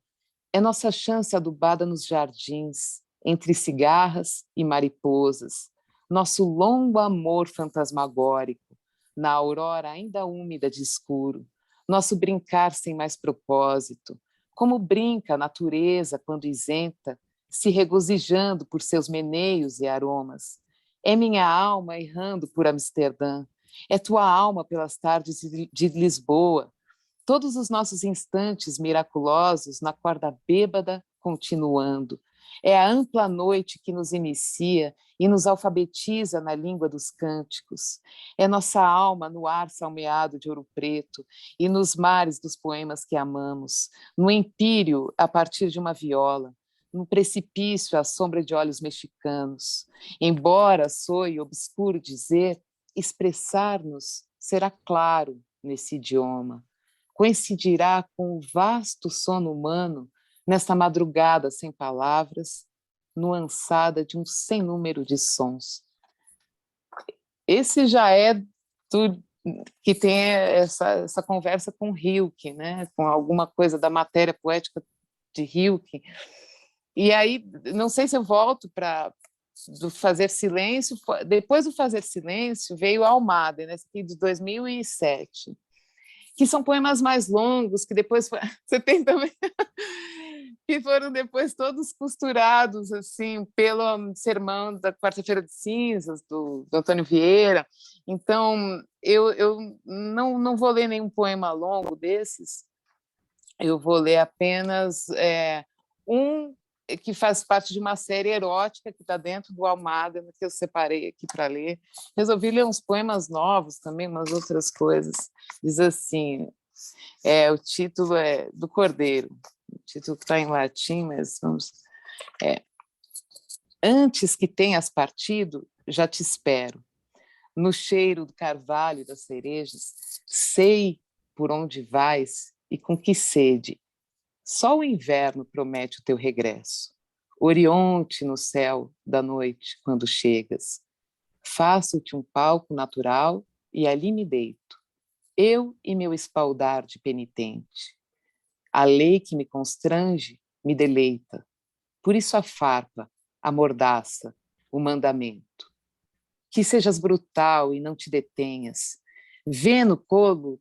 É nossa chance adubada nos jardins, entre cigarras e mariposas, nosso longo amor fantasmagórico, na aurora ainda úmida de escuro, nosso brincar sem mais propósito, como brinca a natureza quando isenta, se regozijando por seus meneios e aromas. É minha alma errando por Amsterdã, é tua alma pelas tardes de Lisboa, todos os nossos instantes miraculosos na corda bêbada continuando. É a ampla noite que nos inicia e nos alfabetiza na língua dos cânticos. É nossa alma no ar salmeado de ouro preto e nos mares dos poemas que amamos, no empírio a partir de uma viola, no precipício à sombra de olhos mexicanos. Embora soe obscuro dizer, expressar-nos será claro nesse idioma. Coincidirá com o vasto sono humano nesta madrugada sem palavras, nuançada de um sem número de sons. Esse já é do, que tem essa conversa com Rilke, né? Com alguma coisa da matéria poética de Rilke. E aí, não sei se eu volto para do Fazer Silêncio. Depois do Fazer Silêncio veio Almada, né? Esse aqui de 2007. Que são poemas mais longos, que depois... Você tem também... que foram depois todos costurados assim pelo sermão da Quarta-feira de Cinzas, do Antônio Vieira. Então, eu não vou ler nenhum poema longo desses, eu vou ler apenas um que faz parte de uma série erótica que está dentro do Almada, que eu separei aqui para ler. Resolvi ler uns poemas novos também, umas outras coisas. Diz assim, o título é do Cordeiro, o título está em latim, mas vamos... Antes que tenhas partido, já te espero. No cheiro do carvalho e das cerejas, sei por onde vais e com que sede. Só o inverno promete o teu regresso. Orionte no céu da noite, quando chegas. Faço-te um palco natural e ali me deito. Eu e meu espaldar de penitente. A lei que me constrange me deleita. Por isso a farpa, a mordaça, o mandamento. Que sejas brutal e não te detenhas. Vê no colo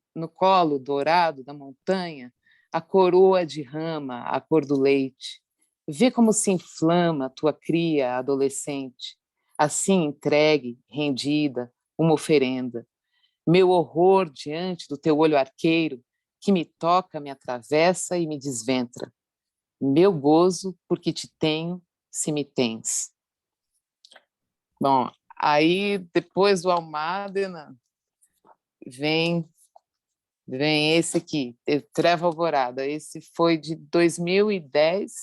dourado da montanha a coroa de rama, a cor do leite. Vê como se inflama tua cria adolescente, assim entregue, rendida, uma oferenda. Meu horror diante do teu olho arqueiro, que me toca, me atravessa e me desventra. Meu gozo, porque te tenho, se me tens. Bom, aí depois do Almádena vem esse aqui, Treva Alvorada. Esse foi de 2010.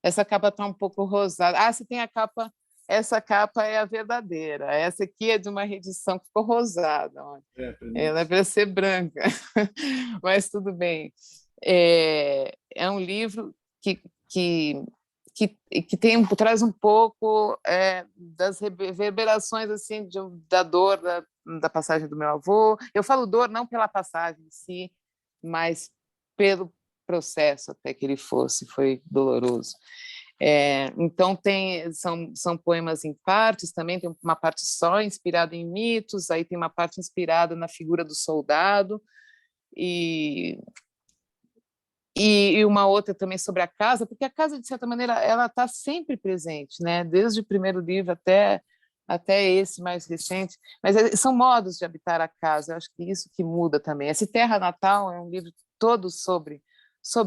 Essa capa está um pouco rosada. Ah, você tem a capa. Essa capa é a verdadeira. Essa aqui é de uma reedição que ficou rosada. Ela é para ser branca, mas tudo bem. É um livro que traz um pouco das reverberações assim, da dor da passagem do meu avô. Eu falo dor não pela passagem em si, mas pelo processo até que ele foi doloroso. Então são poemas em partes, também tem uma parte só inspirada em mitos, aí tem uma parte inspirada na figura do soldado, e uma outra também sobre a casa, porque a casa, de certa maneira, ela está sempre presente, né? Desde o primeiro livro até esse mais recente, mas são modos de habitar a casa, eu acho que isso que muda também. Esse Terra Natal é um livro todo sobre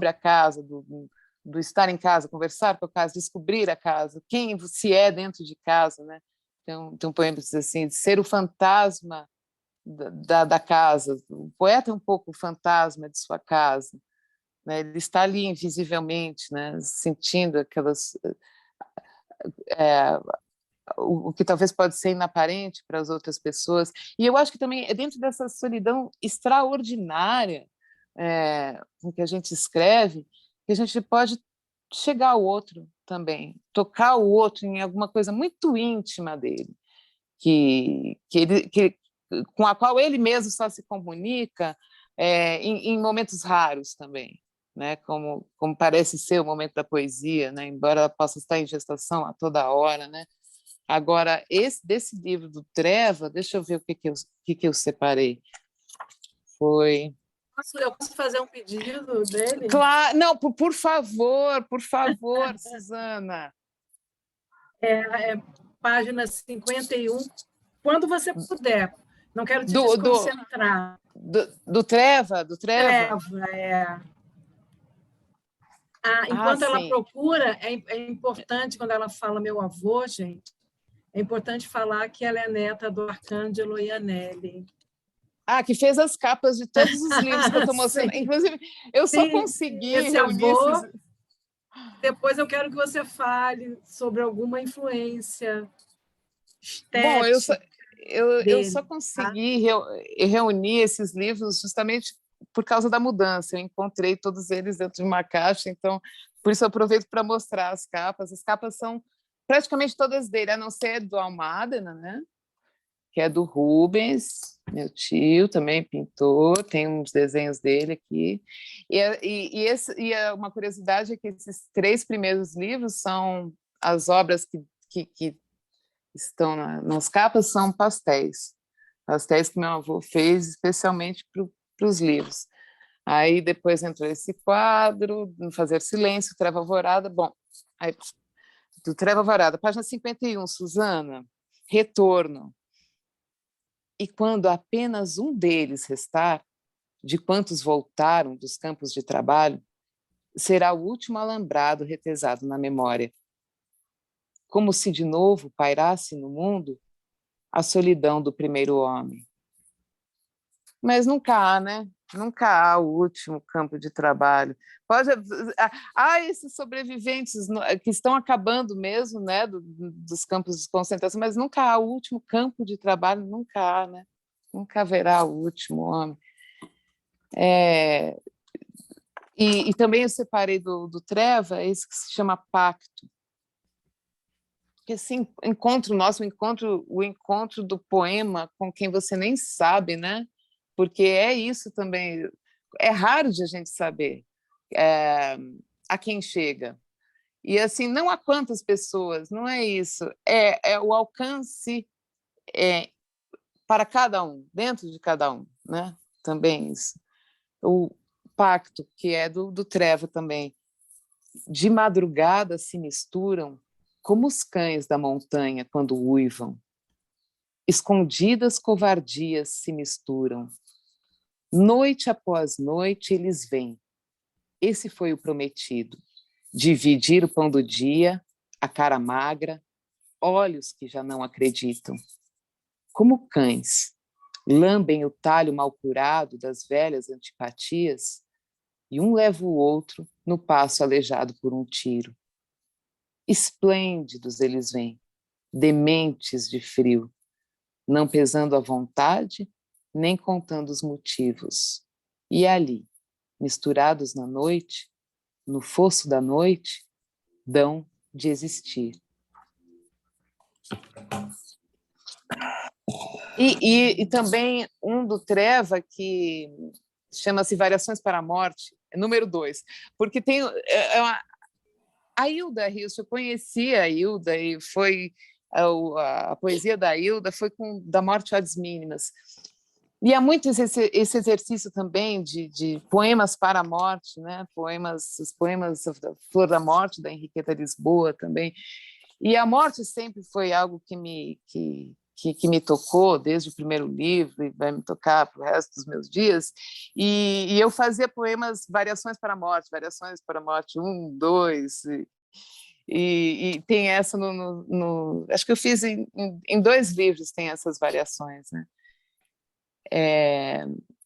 a casa, do estar em casa, conversar com a casa, descobrir a casa, quem se é dentro de casa, né? Tem um poema que diz assim, de ser o fantasma da casa. O poeta é um pouco o fantasma de sua casa, né? Ele está ali invisivelmente, né? Sentindo aquelas o que talvez pode ser inaparente para as outras pessoas. E eu acho que também é dentro dessa solidão extraordinária com que a gente escreve, que a gente pode chegar ao outro também, tocar o outro em alguma coisa muito íntima dele, com a qual ele mesmo só se comunica em momentos raros também, né? Como parece ser o momento da poesia, né? Embora ela possa estar em gestação a toda hora, né? Agora, desse livro do Treva, deixa eu ver o que eu separei. Foi... Eu posso fazer um pedido dele? Claro, não, por favor, Suzana. Página 51, quando você puder. Não quero te desconcentrar. Do Treva? Treva, enquanto ela sim. procura, é importante, quando ela fala meu avô, gente, é importante falar que ela é neta do Arcângelo Iannelli. Que fez as capas de todos os livros que eu estou mostrando. Inclusive, eu só consegui reunir esses... Depois eu quero que você fale sobre alguma influência estética. Bom, eu só consegui reunir esses livros justamente por causa da mudança. Eu encontrei todos eles dentro de uma caixa, então, por isso eu aproveito para mostrar as capas. As capas são praticamente todas dele, a não ser do Almádena, né? Que é do Rubens, meu tio, também pintor, tem uns desenhos dele aqui. E uma curiosidade é que esses 3 primeiros livros são as obras que estão nas capas, são pastéis que meu avô fez especialmente para os livros. Aí depois entrou esse quadro, Fazer Silêncio, Treva Alvorada. Bom, aí, do Treva Alvorada, página 51, Suzana, Retorno. E quando apenas um deles restar, de quantos voltaram dos campos de trabalho, será o último alambrado retesado na memória. Como se de novo pairasse no mundo a solidão do primeiro homem. Mas nunca há, né? Nunca há o último campo de trabalho. Há esses sobreviventes que estão acabando mesmo, né, dos campos de concentração, mas nunca há o último campo de trabalho, nunca há, né? Nunca haverá o último homem. E também eu separei do Treva esse que se chama Pacto. Que assim, o encontro do poema com quem você nem sabe, né? Porque é isso também. É raro de a gente saber a quem chega. E assim, não há quantas pessoas, não é isso. É o alcance para cada um, dentro de cada um, né? Também isso. O Pacto, que é do Treva também. De madrugada se misturam como os cães da montanha quando uivam. Escondidas covardias se misturam. Noite após noite eles vêm. Esse foi o prometido. Dividir o pão do dia, a cara magra, olhos que já não acreditam. Como cães, lambem o talho mal curado das velhas antipatias e um leva o outro no passo aleijado por um tiro. Esplêndidos eles vêm, dementes de frio, não pesando a vontade, nem contando os motivos. E ali, misturados na noite, no fosso da noite, dão de existir. E também um do Treva que chama-se Variações para a Morte, número 2, porque tem a Hilda Hilst, eu conheci a Hilda e foi a poesia da Hilda foi da Morte às Mínimas. E há muito esse exercício também de poemas para a morte, né? Os poemas da Flor da Morte, da Henriqueta Lisboa também. E a morte sempre foi algo que me tocou desde o primeiro livro e vai me tocar para o resto dos meus dias. E eu fazia poemas, variações para a morte 1, 2, e tem essa acho que eu fiz em 2 livros, tem essas variações, né?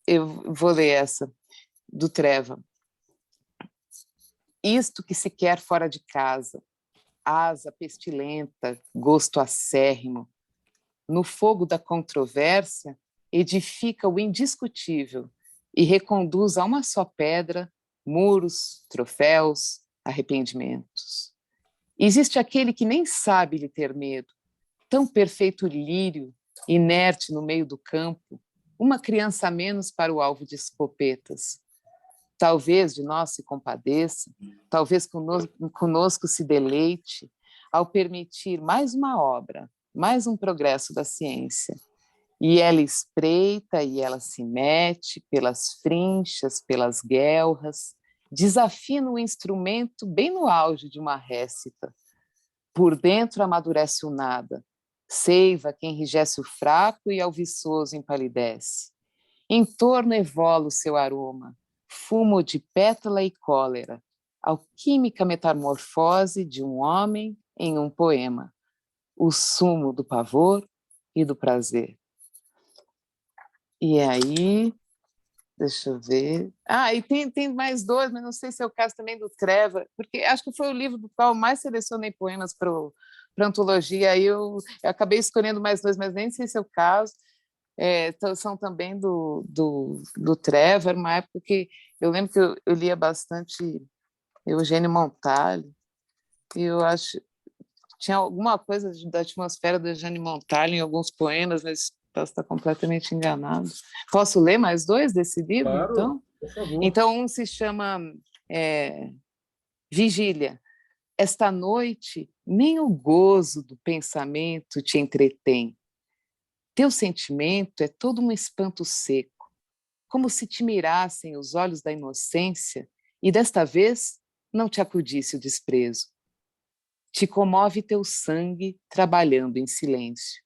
Eu vou ler essa, do Treva. Isto que se quer fora de casa, asa pestilenta, gosto acérrimo, no fogo da controvérsia, edifica o indiscutível e reconduz a uma só pedra muros, troféus, arrependimentos. Existe aquele que nem sabe lhe ter medo, tão perfeito lírio, inerte no meio do campo, uma criança a menos para o alvo de escopetas. Talvez de nós se compadeça, talvez conosco se deleite, ao permitir mais uma obra, mais um progresso da ciência. E ela espreita e ela se mete pelas frinchas, pelas guelras, desafina o instrumento bem no auge de uma récita. Por dentro amadurece o nada, seiva quem enrijece o fraco e ao viçoso empalidece. Em torno evola o seu aroma, fumo de pétala e cólera, alquímica metamorfose de um homem em um poema, o sumo do pavor e do prazer. E aí, deixa eu ver. E tem mais 2, mas não sei se é o caso também do Treva, porque acho que foi o livro do qual mais selecionei poemas para antologia, aí eu acabei escolhendo mais 2, mas nem sei se é o caso. São também do Treva, era uma época que eu lembro que eu lia bastante Eugênio Montalho, e eu acho tinha alguma coisa da atmosfera do Eugênio Montalho em alguns poemas, mas posso estar completamente enganado. Posso ler mais 2 desse livro, claro, então? Por favor. Então, um se chama Vigília. Esta noite, nem o gozo do pensamento te entretém. Teu sentimento é todo um espanto seco. como se te mirassem os olhos da inocência e desta vez não te acudisse o desprezo. Te comove teu sangue trabalhando em silêncio.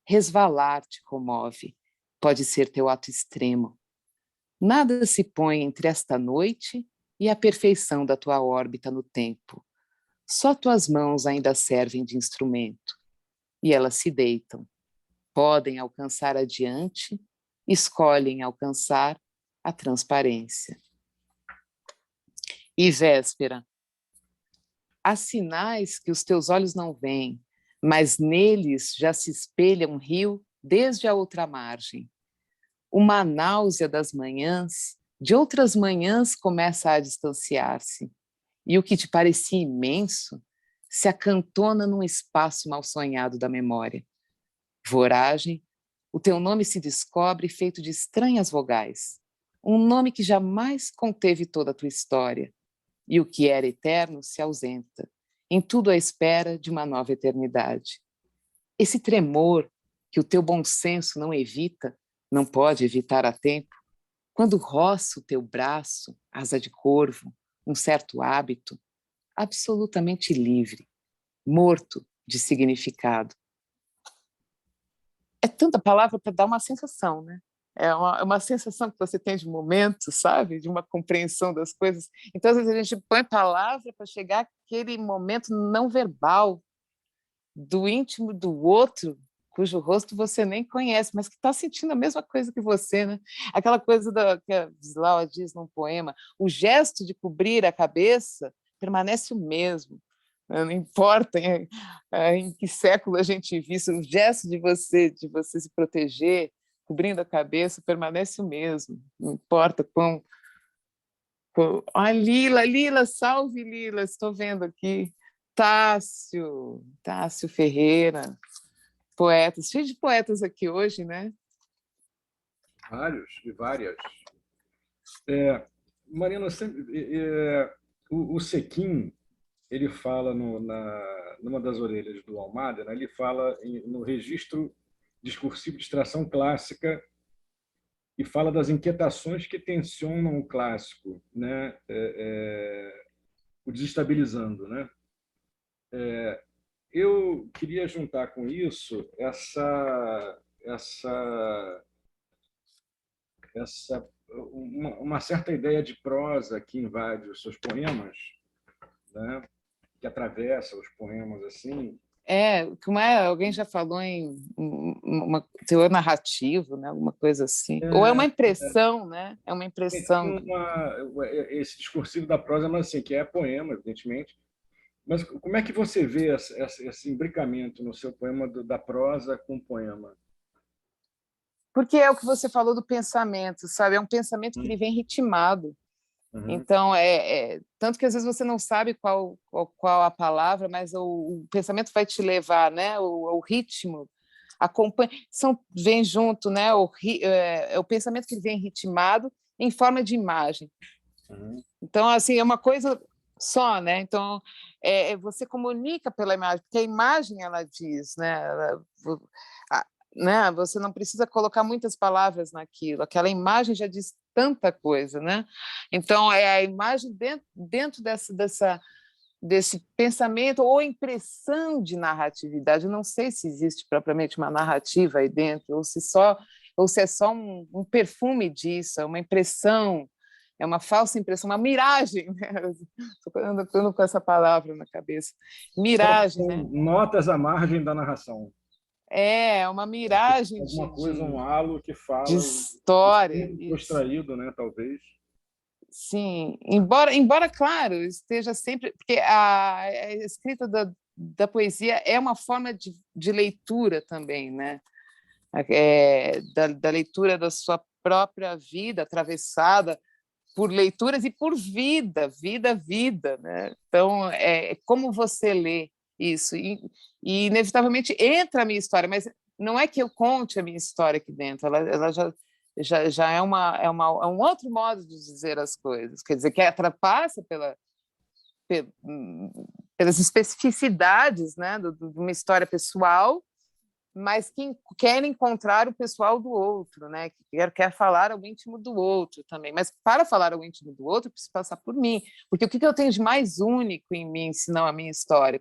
Resvalar te comove, pode ser teu ato extremo. Nada se põe entre esta noite e a perfeição da tua órbita no tempo. Só tuas mãos ainda servem de instrumento. E elas se deitam. Podem alcançar adiante, escolhem alcançar a transparência. E véspera. Há sinais que os teus olhos não veem, mas neles já se espelha um rio desde a outra margem. Uma náusea das manhãs, de outras manhãs começa a distanciar-se, e o que te parecia imenso se acantona num espaço mal sonhado da memória. Voragem, o teu nome se descobre feito de estranhas vogais, um nome que jamais conteve toda a tua história, e o que era eterno se ausenta, em tudo à espera de uma nova eternidade. Esse tremor que o teu bom senso não evita, não pode evitar a tempo, quando roça o teu braço, asa de corvo, um certo hábito, absolutamente livre, morto de significado. É tanta palavra para dar uma sensação, né? É uma sensação que você tem de momento, sabe? De uma compreensão das coisas. Então, às vezes, a gente põe palavra para chegar àquele momento não verbal do íntimo do outro, cujo rosto você nem conhece, mas que está sentindo a mesma coisa que você, né? Aquela coisa que a Wisława diz num poema, o gesto de cobrir a cabeça permanece o mesmo. Não importa em que século a gente vive, o gesto de você se proteger, cobrindo a cabeça, permanece o mesmo. Não importa quão... Ah, Lila, salve Lila, estou vendo aqui. Tássio Ferreira, poetas, cheio de poetas aqui hoje, né? Vários e várias. Marina, o Sequim, ele fala numa das orelhas do Almada, né? Ele fala no registro discursivo de extração clássica e fala das inquietações que tensionam o clássico, né? O desestabilizando, né? Eu queria juntar com isso uma certa ideia de prosa que invade os seus poemas, né? Que atravessa os poemas assim. Como é? Alguém já falou em uma teor narrativo, né? Alguma coisa assim. Ou é uma impressão, né? É uma impressão. Esse discursivo da prosa, mas assim, que é poema, evidentemente. Mas como é que você vê esse imbricamento no seu poema da prosa com o poema? Porque é o que você falou do pensamento, sabe? É um pensamento que ele vem ritmado. Uhum. Então, tanto que às vezes você não sabe qual a palavra, mas o pensamento vai te levar, né? O ritmo acompanha, vem junto, né? O pensamento que vem ritmado em forma de imagem. Uhum. Então, assim, é uma coisa só, né? Então, você comunica pela imagem, porque a imagem ela diz, né? Né? Você não precisa colocar muitas palavras naquilo, aquela imagem já diz tanta coisa, né? Então, é a imagem dentro desse pensamento ou impressão de narratividade. Eu não sei se existe propriamente uma narrativa aí dentro, ou se é só um perfume disso, é uma impressão, é uma falsa impressão, uma miragem, né? Estou andando com essa palavra na cabeça. Miragem, né? Notas à margem da narração. É uma miragem alguma coisa, um halo que fala de história. Extraído, né? Talvez. Sim, embora, claro, esteja sempre... Porque a escrita da poesia é uma forma de leitura também, né? Da leitura da sua própria vida, atravessada por leituras e por vida, né? Então, como você lê isso. E, inevitavelmente, entra a minha história, mas não é que eu conte a minha história aqui dentro, ela já é um outro modo de dizer as coisas, quer dizer, que passa pelas especificidades, né, de uma história pessoal, mas que quer encontrar o pessoal do outro, né? Que quer falar ao íntimo do outro também. Mas para falar ao íntimo do outro, precisa passar por mim, porque o que eu tenho de mais único em mim, senão a minha história?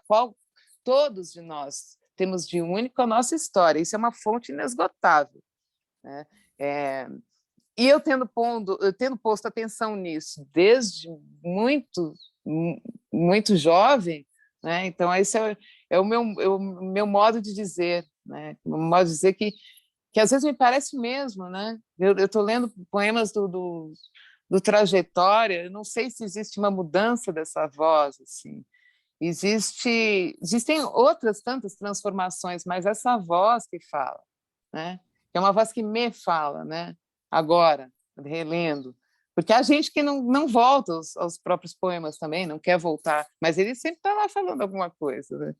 Qual todos de nós temos de único a nossa história. Isso é uma fonte inesgotável, né? E eu tendo posto atenção nisso desde muito jovem, né? Então esse é o meu modo de dizer, né? O modo de dizer que às vezes me parece mesmo, né? Eu estou lendo poemas do Trajetória, eu não sei se existe uma mudança dessa voz, assim. Existem outras tantas transformações, mas essa voz que fala, né? É uma voz que me fala, né? Agora, relendo. Porque há gente que não volta aos próprios poemas também, não quer voltar, mas ele sempre está lá falando alguma coisa. Né?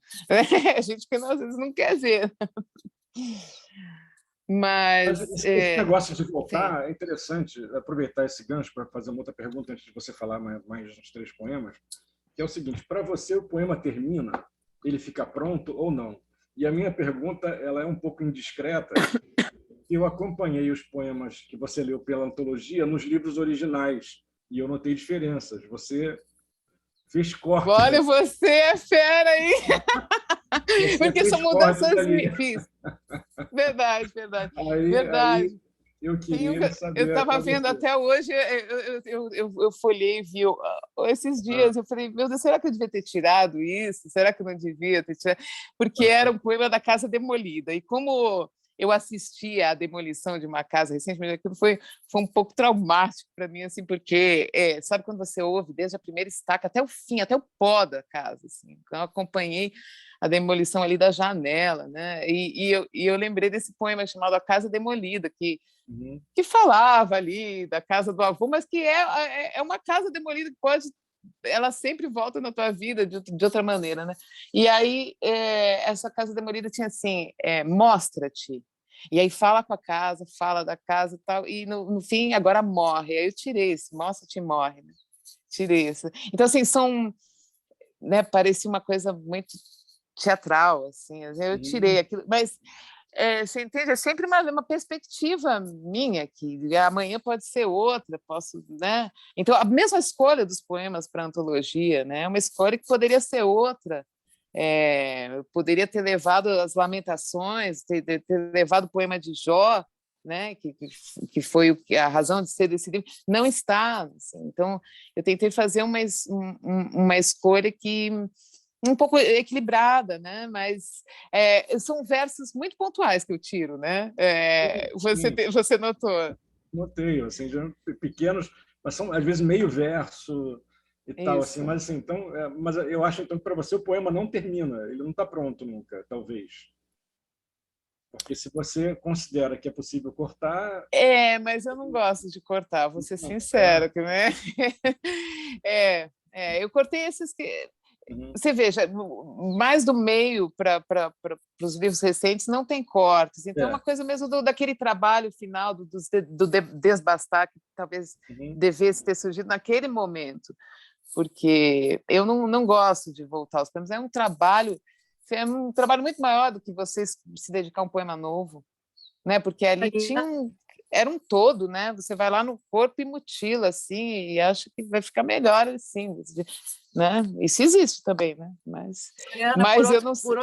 A gente que às vezes não quer ver. Mas esse negócio de voltar sim. é interessante, aproveitar esse gancho para fazer uma outra pergunta antes de você falar mais uns 3 poemas, que é o seguinte: para você o poema termina, ele fica pronto ou não? E a minha pergunta ela é um pouco indiscreta. Eu acompanhei os poemas que você leu pela antologia nos livros originais e eu notei diferenças. Você fez cortes. Olha, você é fera aí! Porque são mudanças fiz. Verdade. Aí eu queria saber. Eu estava vendo até hoje, eu folhei e vi esses dias, eu falei, meu Deus, será que eu devia ter tirado isso? Será que eu não devia ter tirado? Porque era um poema da Casa Demolida, e como eu assisti à demolição de uma casa recentemente, aquilo foi um pouco traumático para mim, assim, porque sabe quando você ouve desde a primeira estaca até o fim, até o pó da casa, assim. Então eu acompanhei a demolição ali da janela, né? E eu lembrei desse poema chamado A Casa Demolida, que falava ali da casa do avô, mas que é uma casa demolida que ela sempre volta na tua vida de outra maneira, né? E aí essa casa demolida tinha assim, mostra-te. E aí fala com a casa, fala da casa e tal, e no fim agora morre. Aí eu tirei esse, mostra-te e morre, né? Tirei isso. Então assim, né, parecia uma coisa muito teatral, assim, eu tirei aquilo, mas você entende? É sempre uma perspectiva minha, que amanhã pode ser outra, posso, né? Então, a mesma escolha dos poemas para a antologia, né? É uma escolha que poderia ser outra. Eu poderia ter levado as Lamentações, ter levado o poema de Jó, né? Que foi a razão de ser desse livro. Não está. Assim. Então, eu tentei fazer uma escolha que um pouco equilibrada, né? Mas são versos muito pontuais que eu tiro, né? Você notou? Notei, assim, pequenos, mas são às vezes meio verso e tal, assim. Mas assim, então, mas eu acho então que para você o poema não termina, ele não está pronto nunca, talvez. Porque se você considera que é possível cortar. Mas eu não gosto de cortar, vou ser sincera, né? Eu cortei esses que. Você veja, mais do meio para os livros recentes não tem cortes. Então, é uma coisa mesmo daquele trabalho final do Desbastar, que talvez devesse ter surgido naquele momento. Porque eu não gosto de voltar aos poemas. É um trabalho muito maior do que você se dedicar a um poema novo. Né? Porque ali era um todo, né? Você vai lá no corpo e mutila, assim, e acha que vai ficar melhor, assim, né? Isso existe também, né? Mas eu não sei.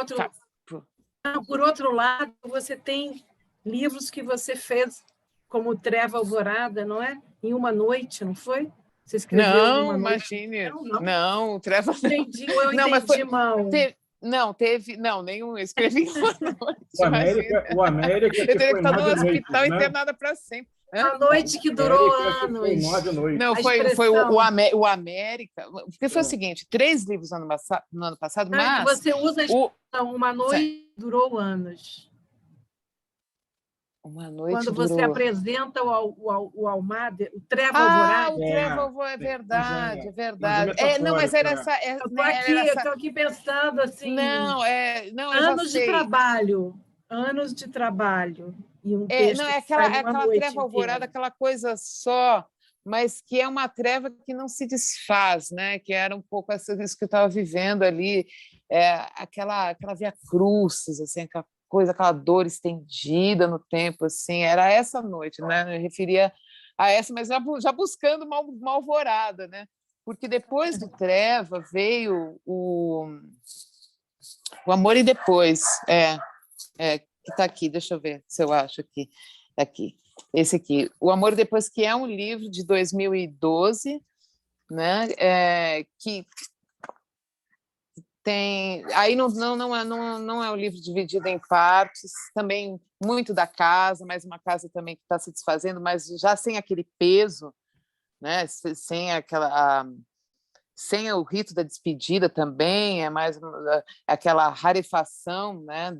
Por outro lado, você tem livros que você fez, como Treva Alvorada, não é? Em uma noite, não foi? Você escreveu em uma noite? Imagine. Não, Treva não. Entendi, eu entendi mal. Não, nenhum. Eu escrevi uma noite. O América eu teria que estar no hospital internada para sempre. A noite que durou anos. Foi 9 noites. Não, foi o América. Porque foi o seguinte: 3 livros no ano passado, mas. Você usa uma noite durou anos. Uma noite quando durou. Você apresenta o Almada, o Treva Alvorada. O Treva Alvorada, é verdade, é verdade. Mas era essa. Eu estou aqui pensando assim. Anos de trabalho. Anos de trabalho. E um texto aquela Treva Alvorada, aquela coisa só, mas que é uma treva que não se desfaz, né? Que era um pouco isso que eu estava vivendo ali, aquela via crucis, assim, aquela coisa, aquela dor estendida no tempo, assim, era essa noite, né? Eu referia a essa, mas já buscando uma alvorada, né? Porque depois do Treva veio o Amor e Depois, que está aqui, deixa eu ver se eu acho aqui, esse aqui, O Amor e Depois, que é um livro de 2012, né? Que tem, aí não é um livro dividido em partes, também muito da casa, mas uma casa também que está se desfazendo, mas já sem aquele peso, né? Sem o rito da despedida também, é mais aquela rarefação, né,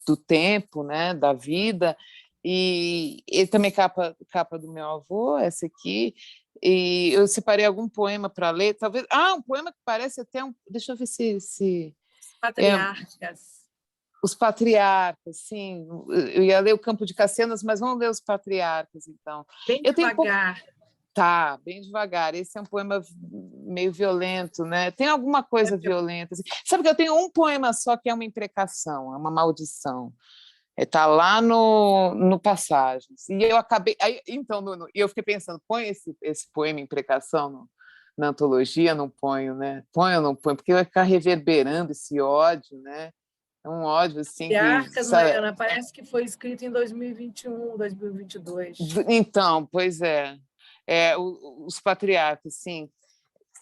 do tempo, né, da vida. E ele também capa do meu avô, essa aqui. E eu separei algum poema para ler, talvez. Um poema que parece até um. Deixa eu ver se Patriarcas. Os Patriarcas, sim. Eu ia ler o Campo de Cassianas, mas vamos ler os Patriarcas, então. Bem devagar. Tá, bem devagar. Esse é um poema meio violento, né? Tem alguma coisa violenta. Assim. Sabe que eu tenho um poema só que é uma imprecação, é uma maldição. Está lá no Passagens. E eu acabei. Então, eu fiquei pensando, põe esse poema imprecação na antologia? Não ponho, né? Põe ou não ponho? Porque vai ficar reverberando esse ódio, né? É um ódio assim. Patriarcas, Mariana, parece que foi escrito em 2021, 2022. Então, pois é. Os Patriarcas, sim.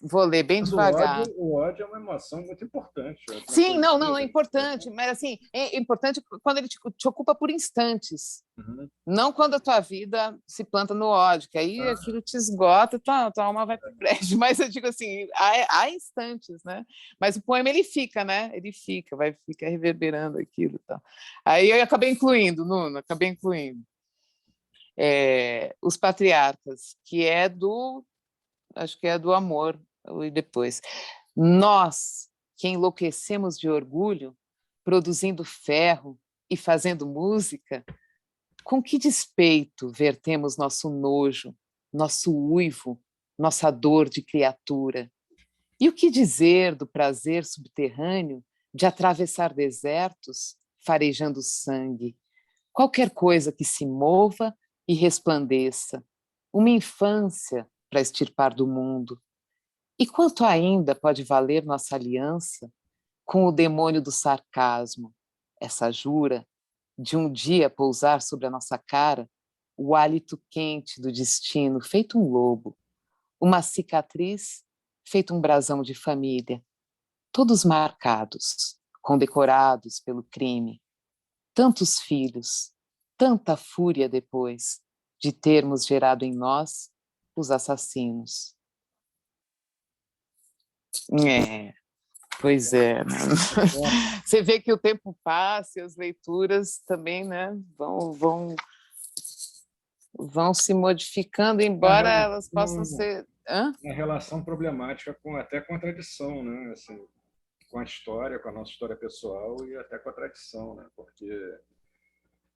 Vou ler bem Mas devagar. O ódio é uma emoção muito importante. Sim, não, é importante, mas assim, é importante quando ele te ocupa por instantes. Uhum. Não quando a tua vida se planta no ódio, que aí aquilo te esgota, tua alma vai para o prédio. Mas eu digo assim, há instantes, né? Mas o poema, ele fica, né? Ele vai ficar reverberando aquilo e tal. Aí eu acabei incluindo, Nuno, Os Patriarcas, que acho que é do Amor e Depois. Nós, que enlouquecemos de orgulho, produzindo ferro e fazendo música, com que despeito vertemos nosso nojo, nosso uivo, nossa dor de criatura? E o que dizer do prazer subterrâneo de atravessar desertos, farejando sangue? Qualquer coisa que se mova e resplandeça, uma infância para extirpar do mundo. E quanto ainda pode valer nossa aliança com o demônio do sarcasmo, essa jura de um dia pousar sobre a nossa cara o hálito quente do destino, feito um lobo, uma cicatriz, feito um brasão de família, todos marcados, condecorados pelo crime. Tantos filhos, tanta fúria depois de termos gerado em nós os assassinos. Pois é. Né? Você vê que o tempo passa e as leituras também, né, vão se modificando, embora elas possam ser... Uma relação problemática até com a tradição, né? Assim, com a história, com a nossa história pessoal e até com a tradição, né? Porque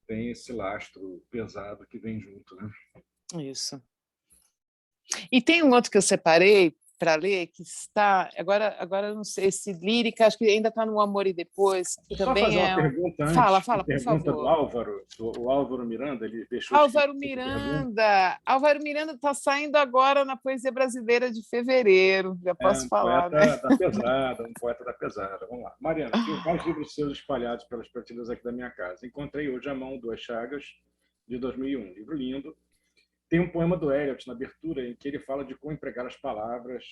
tem esse lastro pesado que vem junto, né? Isso. E tem um outro que eu separei para ler, que está... Agora eu não sei, esse lírica, acho que ainda está no Amor e Depois. Que só também fazer uma pergunta antes. Fala, por favor. Do Álvaro, o Álvaro Miranda, ele deixou... Álvaro Miranda está saindo agora na Poesia Brasileira de fevereiro, já posso falar, poeta, né? da pesada, um poeta da pesada. Vamos lá. Mariana, tenho vários livros seus espalhados pelas prateleiras aqui da minha casa. Encontrei hoje à mão Duas Chagas, de 2001, livro lindo. Tem um poema do Eliot na abertura em que ele fala de como empregar as palavras,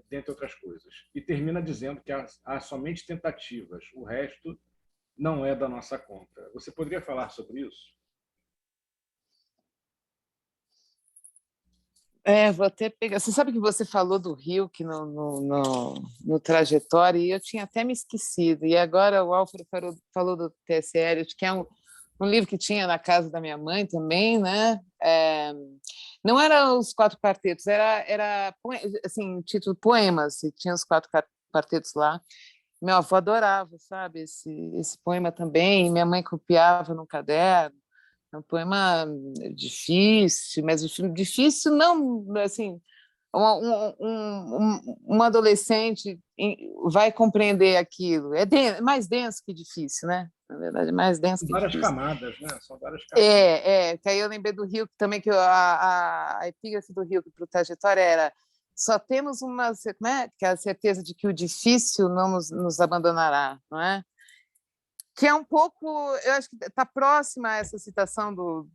dentre outras coisas. E termina dizendo que há somente tentativas, o resto não é da nossa conta. Você poderia falar sobre isso? Vou até pegar. Você sabe que você falou do Rio que no Trajetória, e eu tinha até me esquecido. E agora o Álvaro falou do T.S. Eliot, que é um livro que tinha na casa da minha mãe também, né? Não era os Quatro Quartetos, era assim, título poemas, e tinha os Quatro Quartetos lá. Meu avô adorava, sabe, esse poema também, e minha mãe copiava no caderno. É um poema difícil, mas difícil não, assim, uma adolescente vai compreender aquilo. É mais denso que difícil, né? Na verdade, é mais denso que várias difícil. camadas, né? São várias camadas. Que aí eu lembrei do Rio também, que a epígrafe do Rio para o Trajetória era: só temos que é a certeza de que o difícil não nos abandonará, não é? Que é um pouco, eu acho que está próxima a essa citação do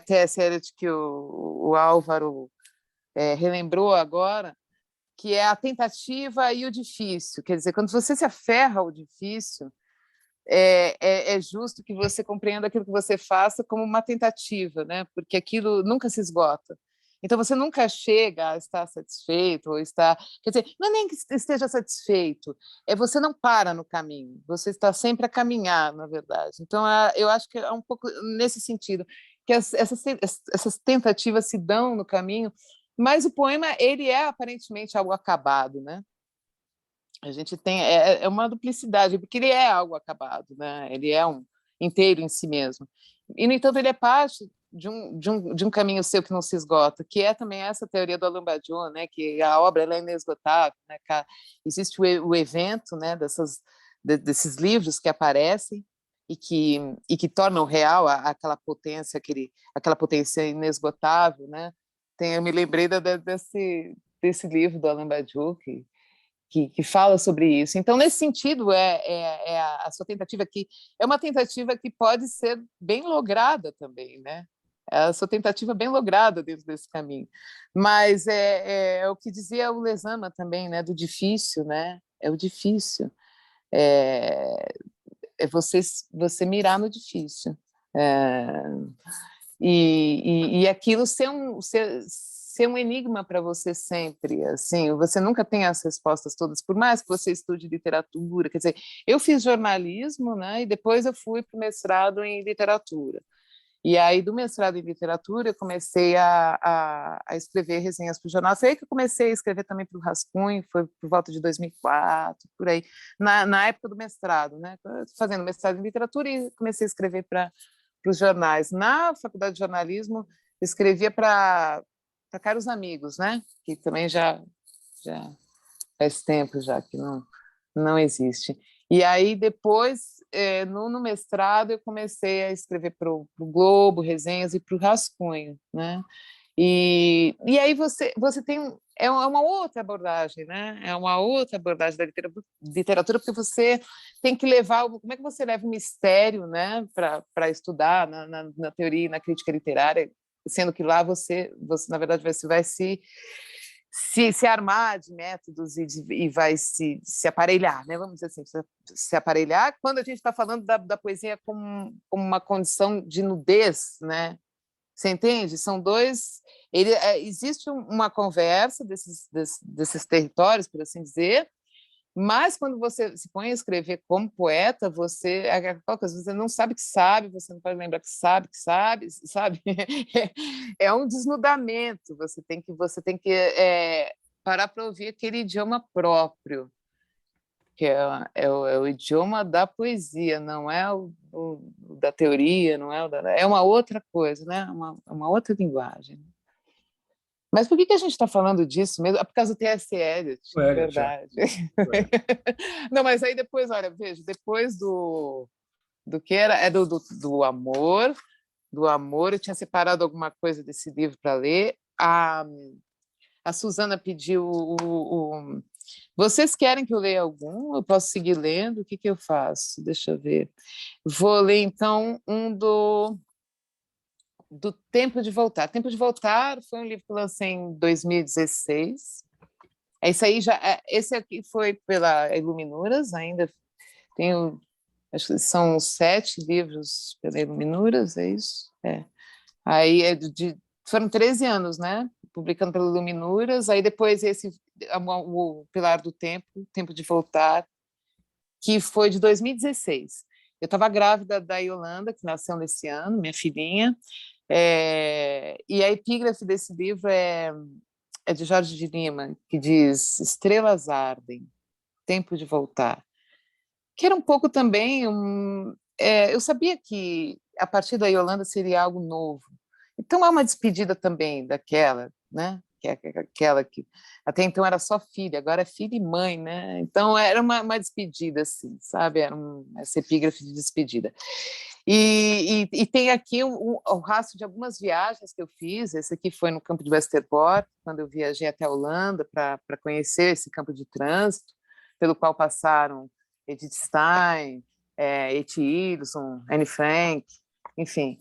T.S. Eliot que o Álvaro relembrou agora, que é a tentativa e o difícil. Quer dizer, quando você se aferra ao difícil, é justo que você compreenda aquilo que você faça como uma tentativa, né? Porque aquilo nunca se esgota. Então, você nunca chega a estar satisfeito, ou estar... Quer dizer, não é nem que esteja satisfeito, você não para no caminho, você está sempre a caminhar, na verdade. Então, eu acho que é um pouco nesse sentido, que essas tentativas se dão no caminho, mas o poema, ele é aparentemente algo acabado, né? A gente tem uma duplicidade, porque ele é algo acabado, né? Ele é um inteiro em si mesmo. E, no entanto, ele é parte de um caminho seu que não se esgota, que é também essa teoria do Alain Badiou, né? Que a obra ela é inesgotável, né? Existe o evento, né? Desses livros que aparecem e que tornam real aquela potência, aquela potência inesgotável, né? Eu me lembrei desse livro do Alain Badiou que fala sobre isso. Então, nesse sentido, a sua tentativa aqui é uma tentativa que pode ser bem lograda também, né? A sua tentativa bem lograda dentro desse caminho. Mas é o que dizia o Lezama também, né? Do difícil, né? É o difícil. É você mirar no difícil. E aquilo ser um enigma para você sempre, assim, você nunca tem as respostas todas, por mais que você estude literatura, quer dizer, eu fiz jornalismo, né, e depois eu fui para o mestrado em literatura, e aí do mestrado em literatura eu comecei a escrever resenhas para o jornal, foi aí que eu comecei a escrever também para o Rascunho, foi por volta de 2004, por aí, na época do mestrado, né, fazendo mestrado em literatura e comecei a escrever para os jornais. Na faculdade de jornalismo, escrevia para caros amigos, né? Que também já faz tempo já que não existe. E aí depois, no mestrado, eu comecei a escrever para o Globo, resenhas e para o Rascunho, né? E aí você tem uma outra abordagem, né? É uma outra abordagem da literatura, porque você tem que levar, como é que você leva o mistério, né, para estudar na teoria e na crítica literária, sendo que lá você na verdade vai se armar de métodos e vai se aparelhar, né? Vamos dizer assim, se aparelhar quando a gente está falando da poesia como uma condição de nudez, né? Você entende? São dois... existe uma conversa desses territórios, por assim dizer, mas quando você se põe a escrever como poeta, você não sabe que sabe, você não pode lembrar que sabe, sabe? É um desnudamento, você tem que parar para ouvir aquele idioma próprio, que é o idioma da poesia, não é o da teoria, não é uma outra coisa, né? Uma outra linguagem. Mas por que a gente está falando disso mesmo? É por causa do T.S. Eliot, é verdade. Não, mas aí depois, olha, veja, depois do que era, do amor, eu tinha separado alguma coisa desse livro para ler. A Suzana pediu Vocês querem que eu leia algum? Eu posso seguir lendo? O que eu faço? Deixa eu ver. Vou ler, então, um do Tempo de Voltar. Tempo de Voltar foi um livro que eu lancei em 2016. Esse aqui foi pela Iluminuras, ainda tenho, acho que são 7 livros pela Iluminuras, é isso? Aí foram 13 anos, né? Publicando pela Iluminuras, aí depois o Pilar do Tempo de Voltar, que foi de 2016. Eu estava grávida da Yolanda, que nasceu nesse ano, minha filhinha, e a epígrafe desse livro é de Jorge de Lima, que diz: Estrelas ardem, tempo de voltar. Que era um pouco também eu sabia que a partir da Yolanda seria algo novo. Então é uma despedida também daquela, né? que é aquela que até então era só filha, agora é filha e mãe, né? Então era uma despedida, assim, sabe? Era essa epígrafe de despedida. E tem aqui o rastro de algumas viagens que eu fiz. Esse aqui foi no campo de Westerbork, quando eu viajei até a Holanda para conhecer esse campo de trânsito, pelo qual passaram Edith Stein, E.T. Ilson, Anne Frank, enfim.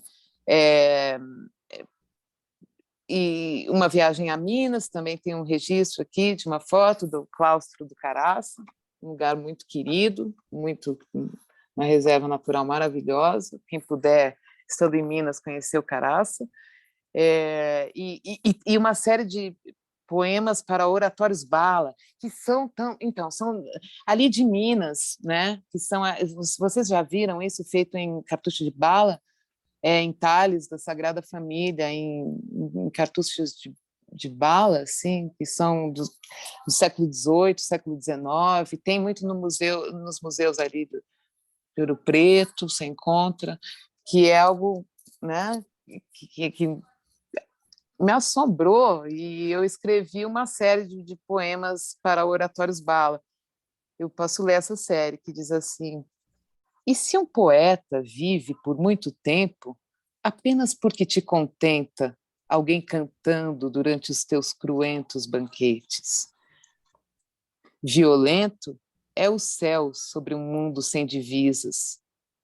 E uma viagem a Minas, também tem um registro aqui de uma foto do claustro do Caraça, um lugar muito querido, uma reserva natural maravilhosa. Quem puder, estando em Minas, conhecer o Caraça. E uma série de poemas para oratórios Bala, que são ali de Minas, né? Que são, vocês já viram isso feito em cartucho de bala? Em talhes da Sagrada Família, em cartuchos de bala, assim, que são do século XVIII, século XIX. Tem muito nos museus ali de Ouro Preto, você encontra, que é algo, né, que me assombrou, e eu escrevi uma série de poemas para oratórios Bala. Eu posso ler essa série, que diz assim: e se um poeta vive por muito tempo apenas porque te contenta alguém cantando durante os teus cruentos banquetes? Violento é o céu sobre um mundo sem divisas,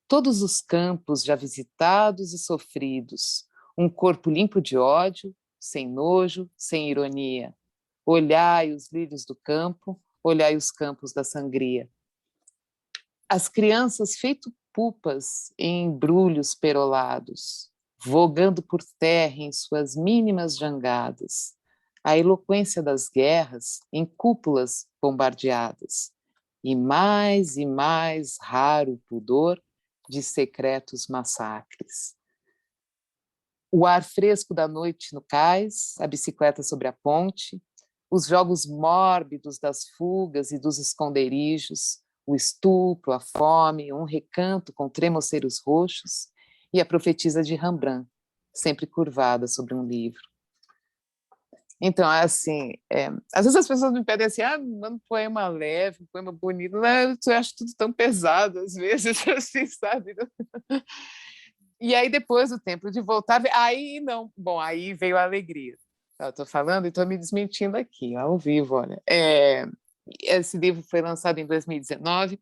todos os campos já visitados e sofridos, um corpo limpo de ódio, sem nojo, sem ironia. Olhai os lírios do campo, olhai os campos da sangria. As crianças feito pupas em embrulhos perolados, vogando por terra em suas mínimas jangadas, a eloquência das guerras em cúpulas bombardeadas, e mais raro pudor de secretos massacres. O ar fresco da noite no cais, a bicicleta sobre a ponte, os jogos mórbidos das fugas e dos esconderijos, o estupro, a fome, um recanto com tremoceiros roxos e a profetisa de Rembrandt, sempre curvada sobre um livro. Então, assim, às vezes as pessoas me pedem assim, manda um poema leve, um poema bonito, eu acho tudo tão pesado, às vezes, assim, sabe? E aí, depois do tempo de voltar, aí não, bom, aí veio a alegria. Eu estou falando e estou me desmentindo aqui, ao vivo, olha. Esse livro foi lançado em 2019,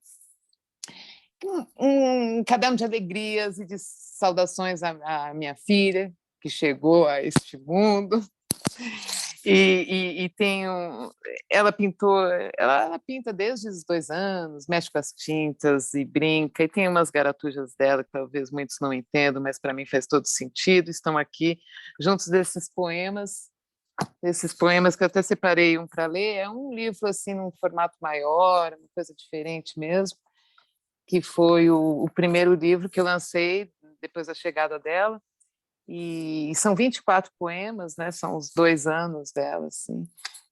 um caderno de alegrias e de saudações à minha filha, que chegou a este mundo. E ela pintou, ela pinta desde os 2 anos, mexe com as tintas e brinca, e tem umas garatujas dela que talvez muitos não entendam, mas para mim faz todo sentido. Estão aqui juntos desses poemas que eu até separei um para ler. É um livro assim num formato maior, uma coisa diferente mesmo, que foi o primeiro livro que eu lancei depois da chegada dela. E são 24 poemas, né? São os 2 anos dela, assim,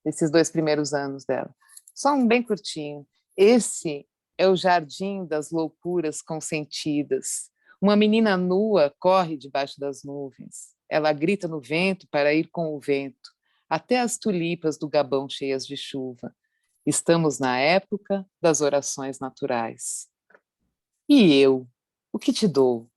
esses 2 primeiros anos dela. Só um bem curtinho. Esse é o jardim das loucuras consentidas. Uma menina nua corre debaixo das nuvens. Ela grita no vento para ir com o vento, até as tulipas do Gabão cheias de chuva. Estamos na época das orações naturais. E eu, o que te dou?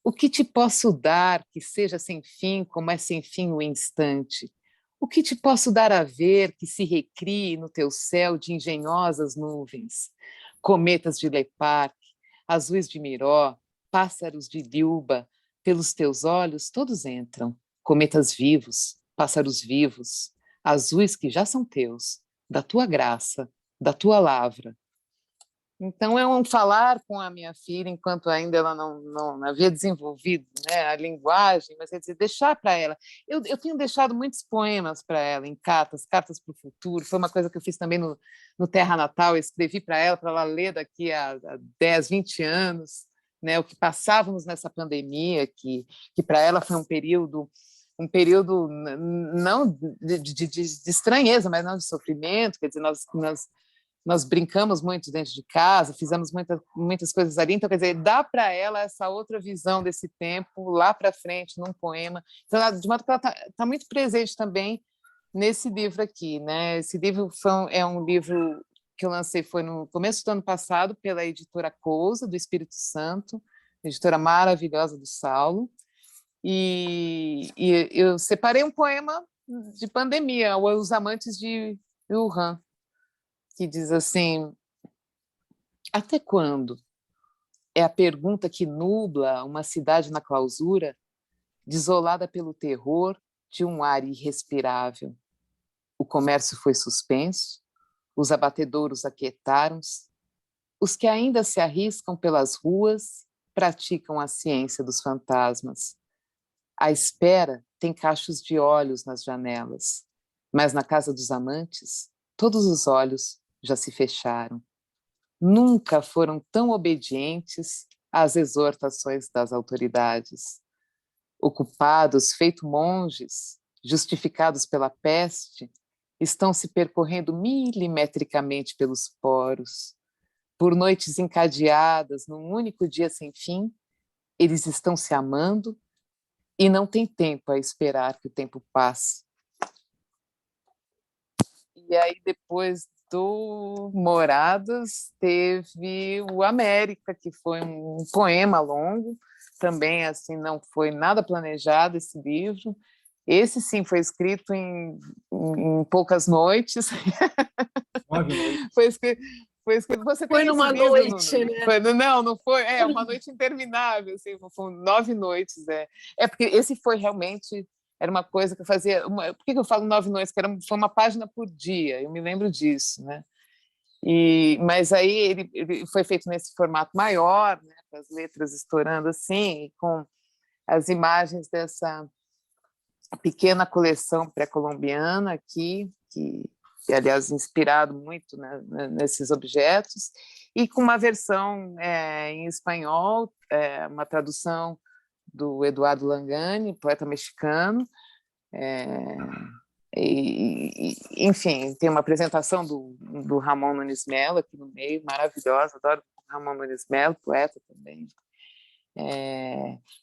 O que te posso dar que seja sem fim, como é sem fim o instante? O que te posso dar a ver que se recrie no teu céu de engenhosas nuvens? Cometas de Leparc, azuis de Miró, pássaros de Liuba, pelos teus olhos todos entram, cometas vivos, pássaros vivos, azuis que já são teus, da tua graça, da tua lavra. Então, é um falar com a minha filha enquanto ainda ela não havia desenvolvido, né, a linguagem, mas quer dizer, deixar para ela. Eu tenho deixado muitos poemas para ela em cartas para o futuro. Foi uma coisa que eu fiz também no Terra Natal. Eu escrevi para ela ler daqui a 10, 20 anos, né, o que passávamos nessa pandemia, que para ela foi um período não de estranheza, mas não de sofrimento. Quer dizer, nós brincamos muito dentro de casa, fizemos muitas coisas ali, então, quer dizer, dá para ela essa outra visão desse tempo lá para frente, num poema. Então, de modo que ela está muito presente também nesse livro aqui, né? Esse livro é um livro que eu lancei foi no começo do ano passado pela editora Cousa, do Espírito Santo, editora maravilhosa do Saulo, e eu separei um poema de pandemia, Os Amantes de Wuhan, que diz assim: até quando? É a pergunta que nubla uma cidade na clausura, desolada pelo terror de um ar irrespirável. O comércio foi suspenso, os abatedouros aquietaram-se, os que ainda se arriscam pelas ruas praticam a ciência dos fantasmas. À espera tem cachos de olhos nas janelas, mas na casa dos amantes, todos os olhos já se fecharam. Nunca foram tão obedientes às exortações das autoridades. Ocupados, feito monges, justificados pela peste, estão se percorrendo milimetricamente pelos poros. Por noites encadeadas, num único dia sem fim, eles estão se amando e não têm tempo a esperar que o tempo passe. E aí, depois do Moradas, teve o América, que foi um poema longo, também assim não foi nada planejado esse livro. Esse sim foi escrito em poucas noites. 9 noites. Foi escrito. Você Foi tem numa esse livro, noite, Nuno? né? Foi, não foi. É uma noite interminável, assim, foram 9 noites. É porque esse foi realmente. Era uma coisa que eu fazia. Por que eu falo 9 noites? Foi uma página por dia, eu me lembro disso, né? Mas aí ele foi feito nesse formato maior, né, com as letras estourando assim, com as imagens dessa pequena coleção pré-colombiana aqui, que aliás, inspirado muito, né, nesses objetos, e com uma versão em espanhol, uma tradução do Eduardo Langani, poeta mexicano, enfim, tem uma apresentação do Ramon Nunes Melo aqui no meio, maravilhosa, adoro Ramon Nunes Melo, poeta também.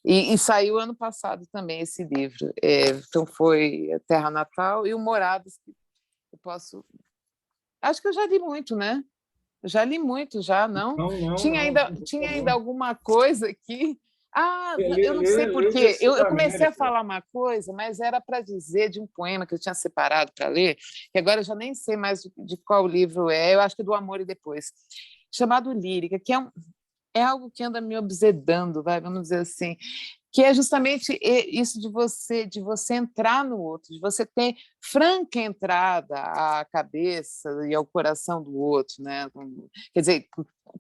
E saiu ano passado também esse livro. Então foi Terra Natal e o Moradas, que eu posso... Acho que eu já li muito, né? Já li muito, já, não? Tinha ainda alguma coisa aqui. Eu não sei por quê. Eu comecei a falar uma coisa, mas era para dizer de um poema que eu tinha separado para ler, que agora eu já nem sei mais de qual livro é, eu acho que é do Amor e Depois, chamado Lírica, que é algo que anda me obsedando, vamos dizer assim, que é justamente isso de você entrar no outro, de você ter franca entrada à cabeça e ao coração do outro, né? Quer dizer,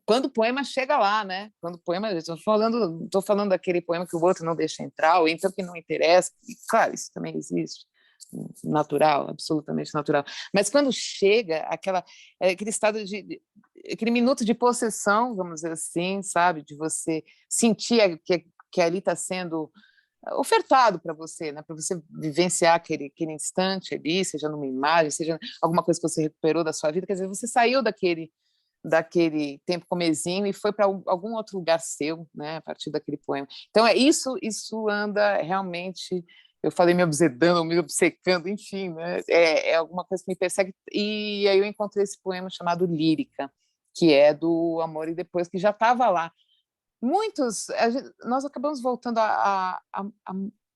quando o poema chega lá, né? Quando o poema, estou falando daquele poema que o outro não deixa entrar, ou então que não interessa, e, claro, isso também existe, natural, absolutamente natural. Mas quando chega aquele estado aquele minuto de possessão, vamos dizer assim, sabe, de você sentir que ali está sendo ofertado para você, né? Para você vivenciar aquele instante ali, seja numa imagem, seja alguma coisa que você recuperou da sua vida, quer dizer, você saiu daquele tempo comezinho e foi para algum outro lugar seu, né? A partir daquele poema. Então isso anda realmente, eu falei me obsedando, me obcecando, enfim, né? É alguma coisa que me persegue. E aí eu encontrei esse poema chamado Lírica, que é do Amor e Depois, que já estava lá. Nós acabamos voltando a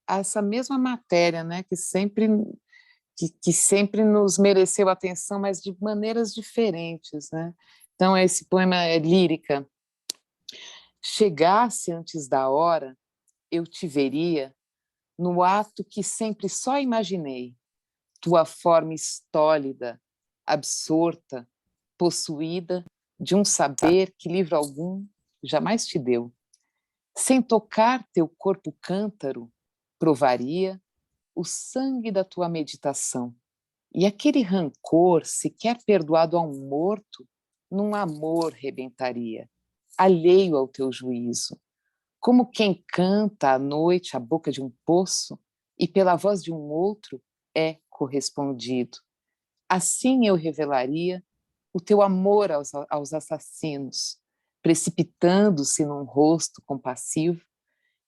essa mesma matéria, né, que sempre nos mereceu atenção, mas de maneiras diferentes, né? Então esse poema é Lírica. Chegasse antes da hora, eu te veria no ato que sempre só imaginei, tua forma estólida, absorta, possuída de um saber que livro algum jamais te deu. Sem tocar teu corpo cântaro, provaria o sangue da tua meditação. E aquele rancor, sequer perdoado a um morto, num amor rebentaria, alheio ao teu juízo. Como quem canta à noite à boca de um poço e pela voz de um outro é correspondido. Assim eu revelaria o teu amor aos assassinos, precipitando-se num rosto compassivo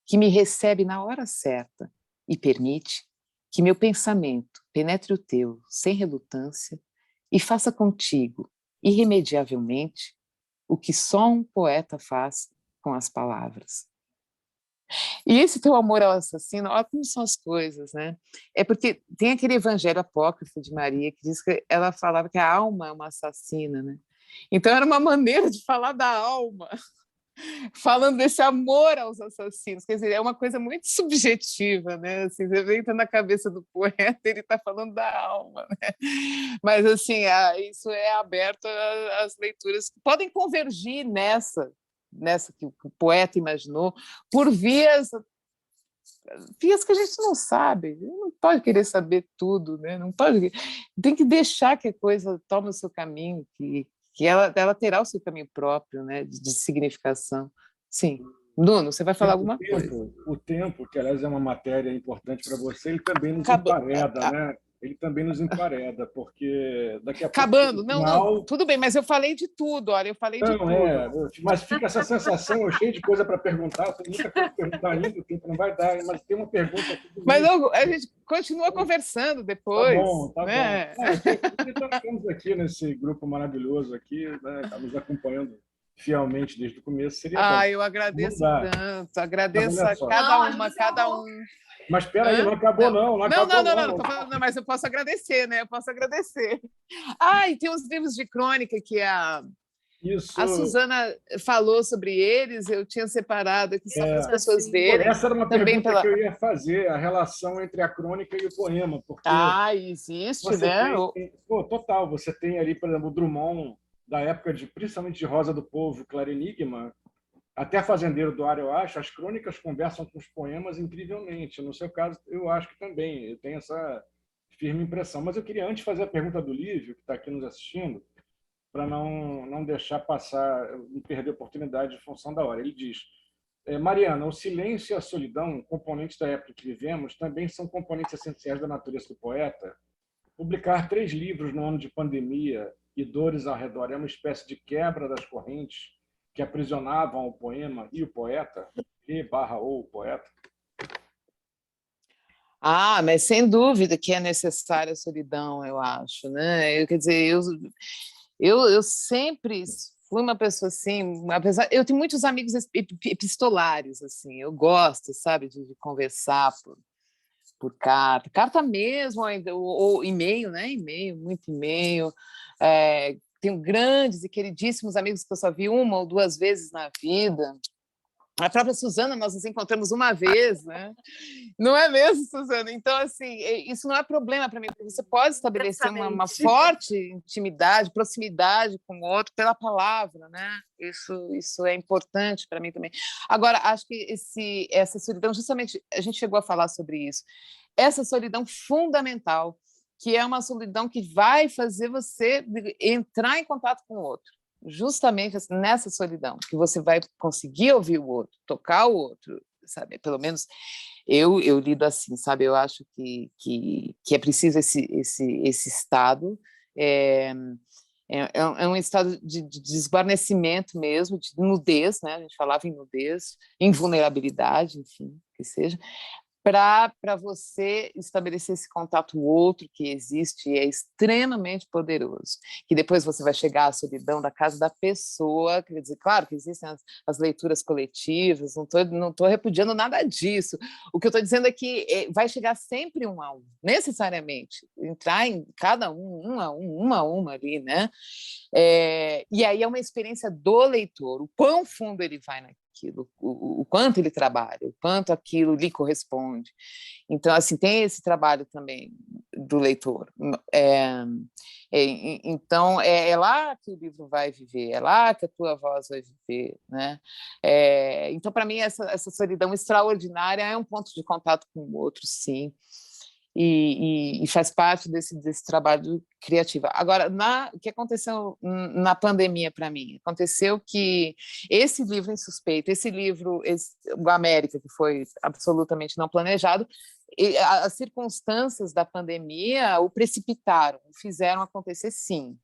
que me recebe na hora certa e permite que meu pensamento, penetre o teu sem relutância e faça contigo, irremediavelmente, o que só um poeta faz com as palavras. E esse teu amor ao assassino, olha como são as coisas, né? É porque tem aquele evangelho apócrifo de Maria que diz que ela falava que a alma é uma assassina, né? Então era uma maneira de falar da alma, falando desse amor aos assassinos. Quer dizer, é uma coisa muito subjetiva, né? Assim, você entra na cabeça do poeta, ele está falando da alma, né? Mas, assim, isso é aberto às leituras que podem convergir nessa que o poeta imaginou, por vias que a gente não sabe, não pode querer saber tudo, né? Não pode, tem que deixar que a coisa tome o seu caminho, que ela terá o seu caminho próprio, né, de significação. Sim. Nuno, você vai falar alguma coisa? O tempo, que aliás é uma matéria importante para você, ele também nos empareda, né? Ele também nos empareda, porque daqui a pouco... Acabando, não, tudo bem, mas eu falei de tudo, olha, eu falei de tudo. Mas fica essa sensação, eu cheio de coisa para perguntar, tem muita coisa para perguntar ainda, o tempo não vai dar, mas tem uma pergunta aqui. Mas a gente continua conversando depois. Tá né? bom. Estamos aqui nesse grupo maravilhoso aqui, né, tá nos acompanhando fielmente desde o começo. Seria bom. Eu agradeço tanto, agradeço a cada um. Mas espera aí, não acabou não. Não, mas eu posso agradecer, né? Eu posso agradecer. E tem os livros de crônica que a Suzana falou sobre eles, eu tinha separado aqui só para as pessoas verem. Essa era uma pergunta que eu ia fazer, a relação entre a crônica e o poema. Porque existe, né? Total, você tem ali, por exemplo, o Drummond, da época principalmente de Rosa do Povo, Clarenigma, até Fazendeiro do Ar, eu acho, as crônicas conversam com os poemas incrivelmente. No seu caso, eu acho que também, eu tenho essa firme impressão. Mas eu queria antes fazer a pergunta do Lívio, que está aqui nos assistindo, para não deixar passar, não perder a oportunidade em função da hora. Ele diz, Mariana, o silêncio e a solidão, componentes da época que vivemos, também são componentes essenciais da natureza do poeta. Publicar 3 livros no ano de pandemia e dores ao redor é uma espécie de quebra das correntes que aprisionavam o poema e o poeta, e/ou o poeta? Mas sem dúvida que é necessária a solidão, eu acho, né? Quer dizer, eu sempre fui uma pessoa assim, apesar, eu tenho muitos amigos epistolares, assim, eu gosto, sabe, de conversar por carta mesmo, ou e-mail, né? E-mail, muito e-mail. Tenho grandes e queridíssimos amigos que eu só vi 1 ou 2 vezes na vida. A própria Suzana, nós nos encontramos uma vez, né? Não é mesmo, Suzana? Então, assim, isso não é problema para mim, porque você pode estabelecer uma forte intimidade, proximidade com o outro pela palavra, né? Isso é importante para mim também. Agora, acho que essa solidão, justamente, a gente chegou a falar sobre isso, essa solidão fundamental, que é uma solidão que vai fazer você entrar em contato com o outro. Justamente nessa solidão, que você vai conseguir ouvir o outro, tocar o outro, sabe? Pelo menos eu lido assim, sabe? Eu acho que é preciso esse estado, é um estado de desguarnecimento mesmo, de nudez, né? A gente falava em nudez, em vulnerabilidade, enfim, que seja, para você estabelecer esse contato outro que existe e é extremamente poderoso, que depois você vai chegar à solidão da casa da pessoa, quer dizer, claro que existem as leituras coletivas, não tô repudiando nada disso, o que eu estou dizendo é que vai chegar sempre 1 a 1, necessariamente, entrar em cada um a uma ali, né? E aí é uma experiência do leitor, o quão fundo ele vai naquilo, o quanto ele trabalha, o quanto aquilo lhe corresponde. Então, assim, tem esse trabalho também do leitor. Então, é lá que o livro vai viver, é lá que a tua voz vai viver, né? Então, para mim, essa solidão extraordinária é um ponto de contato com o outro, sim. E faz parte desse trabalho criativo. Agora, o que aconteceu na pandemia para mim? Aconteceu que esse livro Insuspeito, esse livro, o América, que foi absolutamente não planejado, as circunstâncias da pandemia o precipitaram, o fizeram acontecer, sim.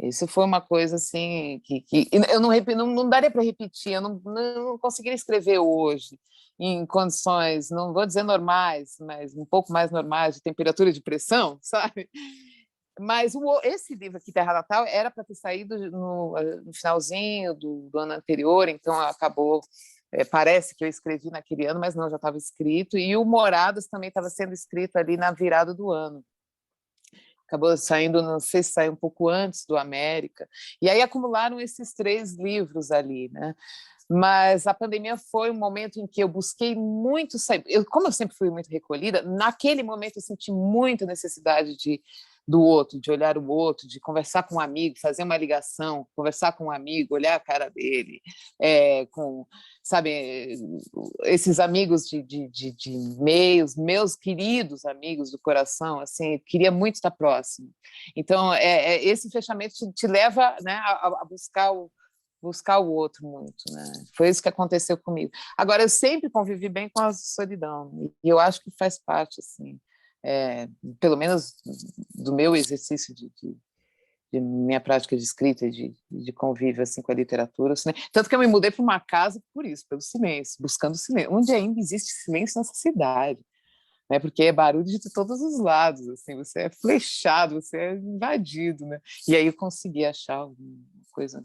Isso foi uma coisa assim que eu não daria para repetir, eu não conseguiria escrever hoje em condições, não vou dizer normais, mas um pouco mais normais, de temperatura e de pressão, sabe? Mas esse livro aqui, Terra Natal, era para ter saído no finalzinho do ano anterior, então acabou. Parece que eu escrevi naquele ano, mas não, já estava escrito. E o Moradas também estava sendo escrito ali na virada do ano. Acabou saindo, não sei se saiu um pouco antes do América. E aí acumularam esses 3 livros ali, né? Mas a pandemia foi um momento em que eu busquei muito sair. Como eu sempre fui muito recolhida, naquele momento eu senti muita necessidade do outro, de olhar o outro, de conversar com um amigo, fazer uma ligação, conversar com um amigo, olhar a cara dele, sabe, esses amigos de meus queridos amigos do coração, assim, eu queria muito estar próximo. Então, esse fechamento te leva, né, a buscar o outro muito, né? Foi isso que aconteceu comigo. Agora, eu sempre convivi bem com a solidão, e eu acho que faz parte, assim, pelo menos do meu exercício de minha prática de escrita e de convívio assim, com a literatura. Tanto que eu me mudei para uma casa por isso, pelo silêncio, buscando silêncio, onde ainda existe silêncio nessa cidade, né? Porque é barulho de todos os lados, assim, você é flechado, você é invadido, né? E aí eu consegui achar uma coisa,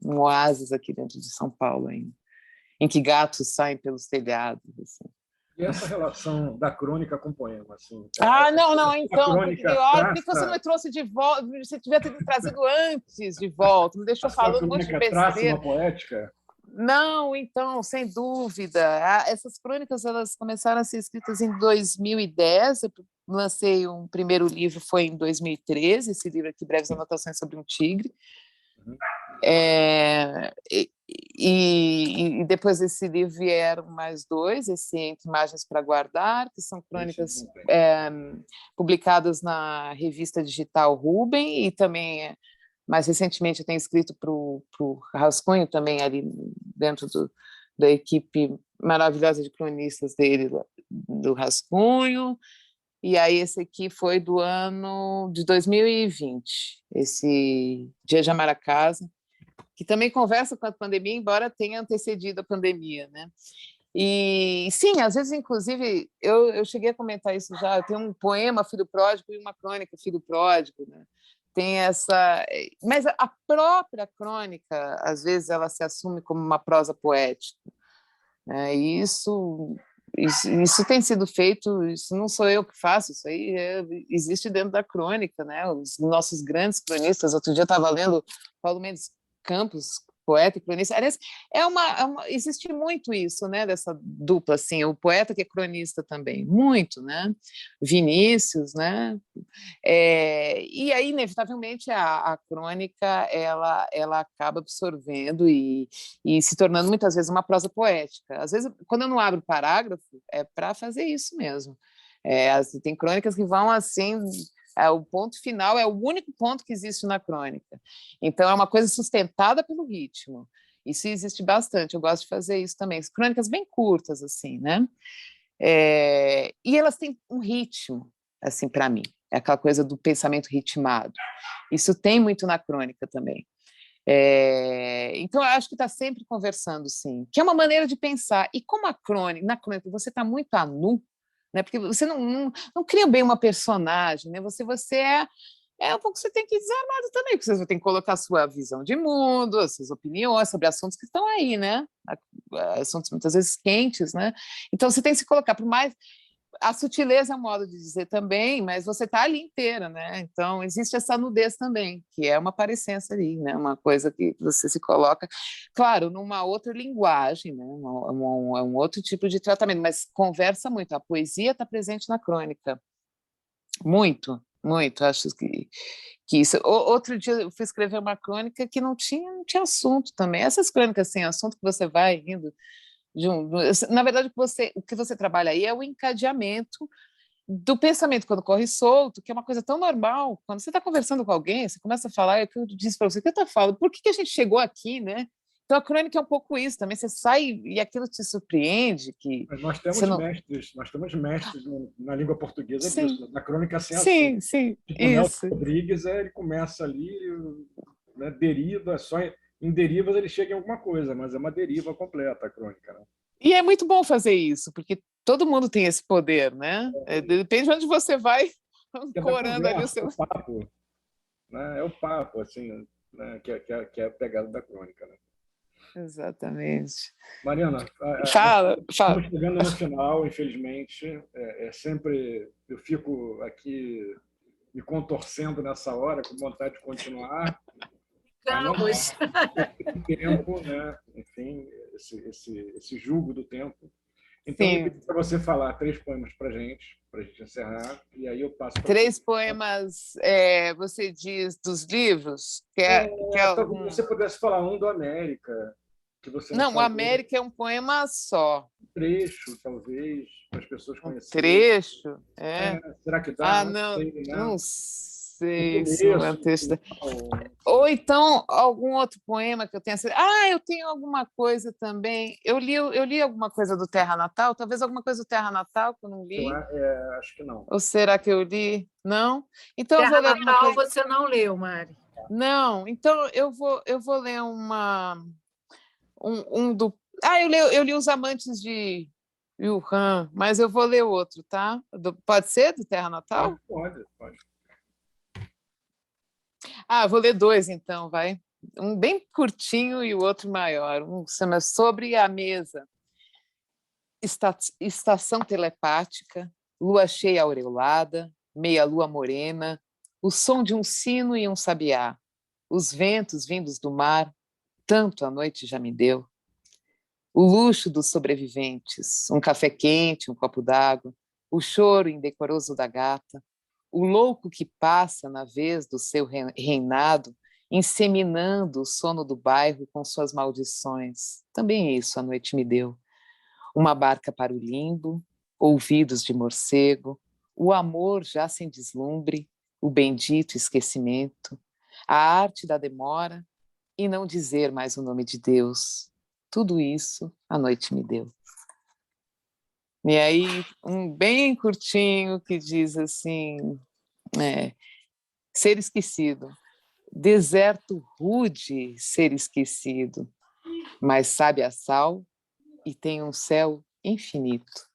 um oásis aqui dentro de São Paulo, em que gatos saem pelos telhados, assim. E essa relação da crônica com o poema, assim? Não, então, por que você não me trouxe de volta? Você devia ter me trazido antes de volta, me deixou falando um monte de besteira. Traça uma poética? Não, então, sem dúvida. Essas crônicas elas começaram a ser escritas em 2010, eu lancei um primeiro livro, foi em 2013, esse livro aqui, Breves Anotações sobre um Tigre. Uhum. E depois desse livro vieram mais 2, esse Entre Imagens para Guardar, que são crônicas publicadas na revista digital Rubem, e também, mais recentemente, eu tenho escrito para o Rascunho, também ali dentro da equipe maravilhosa de cronistas dele, do Rascunho. E aí esse aqui foi do ano de 2020, esse Dia de Amar a Casa, que também conversa com a pandemia, embora tenha antecedido a pandemia, né? E sim, às vezes, inclusive, eu cheguei a comentar isso já, eu tenho um poema Filho Pródigo e uma crônica Filho Pródigo, né? Tem essa... Mas a própria crônica, às vezes, ela se assume como uma prosa poética, né? E isso tem sido feito, isso não sou eu que faço, isso aí existe dentro da crônica, né? Os nossos grandes cronistas, outro dia eu estava lendo Paulo Mendes Campos, poeta e cronista. Aliás, existe muito isso, né, dessa dupla, assim, o poeta que é cronista também, muito, né? Vinícius, né? E aí, inevitavelmente, a crônica ela acaba absorvendo e se tornando muitas vezes uma prosa poética. Às vezes, quando eu não abro parágrafo, é para fazer isso mesmo. Tem crônicas que vão assim. O ponto final é o único ponto que existe na crônica. Então, é uma coisa sustentada pelo ritmo. Isso existe bastante, eu gosto de fazer isso também. Crônicas bem curtas, assim, né? E elas têm um ritmo, assim, para mim. É aquela coisa do pensamento ritmado. Isso tem muito na crônica também. Então, eu acho que está sempre conversando, sim. Que é uma maneira de pensar. E como na crônica você está muito a nu, né? Porque você não cria bem uma personagem, né? Você um pouco, você tem que ir desarmado também, porque você tem que colocar a sua visão de mundo, as suas opiniões sobre assuntos que estão aí, né? Assuntos muitas vezes quentes, né? Então você tem que se colocar, por mais... A sutileza é um modo de dizer também, mas você está ali inteira, né? Então, existe essa nudez também, que é uma parecência ali, né? Uma coisa que você se coloca, claro, numa outra linguagem, né? Um outro tipo de tratamento, mas conversa muito. A poesia está presente na crônica. Muito, muito. Acho que isso... Outro dia eu fui escrever uma crônica que não tinha assunto também. Essas crônicas sem assunto que você vai indo... Na verdade, o que você trabalha aí é o encadeamento do pensamento quando corre solto, que é uma coisa tão normal. Quando você está conversando com alguém, você começa a falar, eu disse para você, o que eu estou falando? Por que a gente chegou aqui, né? Então, a crônica é um pouco isso também. Você sai e aquilo te surpreende. Mas nós temos você não... mestres na língua portuguesa sim. disso. Na crônica sem sim, acento. sim, Tipo, isso. Nelson Rodrigues, ele começa ali, né, deriva, só em derivas ele chega em alguma coisa, mas é uma deriva completa a crônica. Né? E é muito bom fazer isso, porque todo mundo tem esse poder, né? Depende de onde você vai corando ali o seu... O papo, né? É o papo, assim, né? que é a pegada da crônica. Né? Exatamente. Mariana, fala. Estamos chegando no final, infelizmente. Sempre eu fico aqui me contorcendo nessa hora, com vontade de continuar. Vamos. Tempo, né? Enfim, esse julgo do tempo. Então, eu pedi para você falar 3 poemas para a gente encerrar, e aí eu passo para 3 poemas, você diz, dos livros? Talvez você pudesse falar um do América. Que você não, o América é um poema só. Um trecho, talvez, para as pessoas conhecerem. Trecho? Será que dá? Não sei se não é um texto. Ou então, algum outro poema que eu tenha... eu tenho alguma coisa também. Eu li alguma coisa do Terra Natal, talvez alguma coisa do Terra Natal que eu não li. Acho que não. Ou será que eu li? Não? Então, Terra eu vou ler Natal você não leu, Mari? Não, então eu vou ler um do... eu li Os Amantes de Yuhan, mas eu vou ler outro, tá? Pode ser do Terra Natal? Pode. Vou ler 2, então, vai. Um bem curtinho e o outro maior. Um se chama Sobre a Mesa. Estação telepática, lua cheia aureolada, meia-lua morena, o som de um sino e um sabiá, os ventos vindos do mar, tanto a noite já me deu. O luxo dos sobreviventes, um café quente, um copo d'água, o choro indecoroso da gata, o louco que passa na vez do seu reinado, inseminando o sono do bairro com suas maldições. Também isso a noite me deu. Uma barca para o limbo, ouvidos de morcego, o amor já sem deslumbre, o bendito esquecimento, a arte da demora e não dizer mais o nome de Deus. Tudo isso a noite me deu. E aí, um bem curtinho que diz assim, ser esquecido, deserto rude ser esquecido, mas sabe a sal e tem um céu infinito.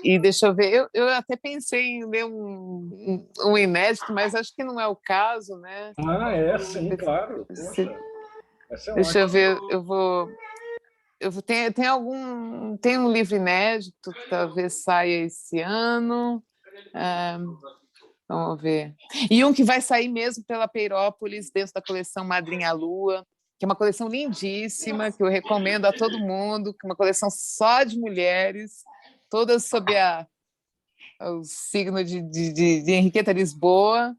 E deixa eu ver, eu até pensei em ler um inédito, mas acho que não é o caso, né? Sim, claro. Poxa, deixa eu ver, tem um livro inédito que talvez saia esse ano. Vamos ver. E um que vai sair mesmo pela Peirópolis, dentro da coleção Madrinha Lua, que é uma coleção lindíssima, que eu recomendo a todo mundo, que é uma coleção só de mulheres, todas sob o signo de Henriqueta Lisboa,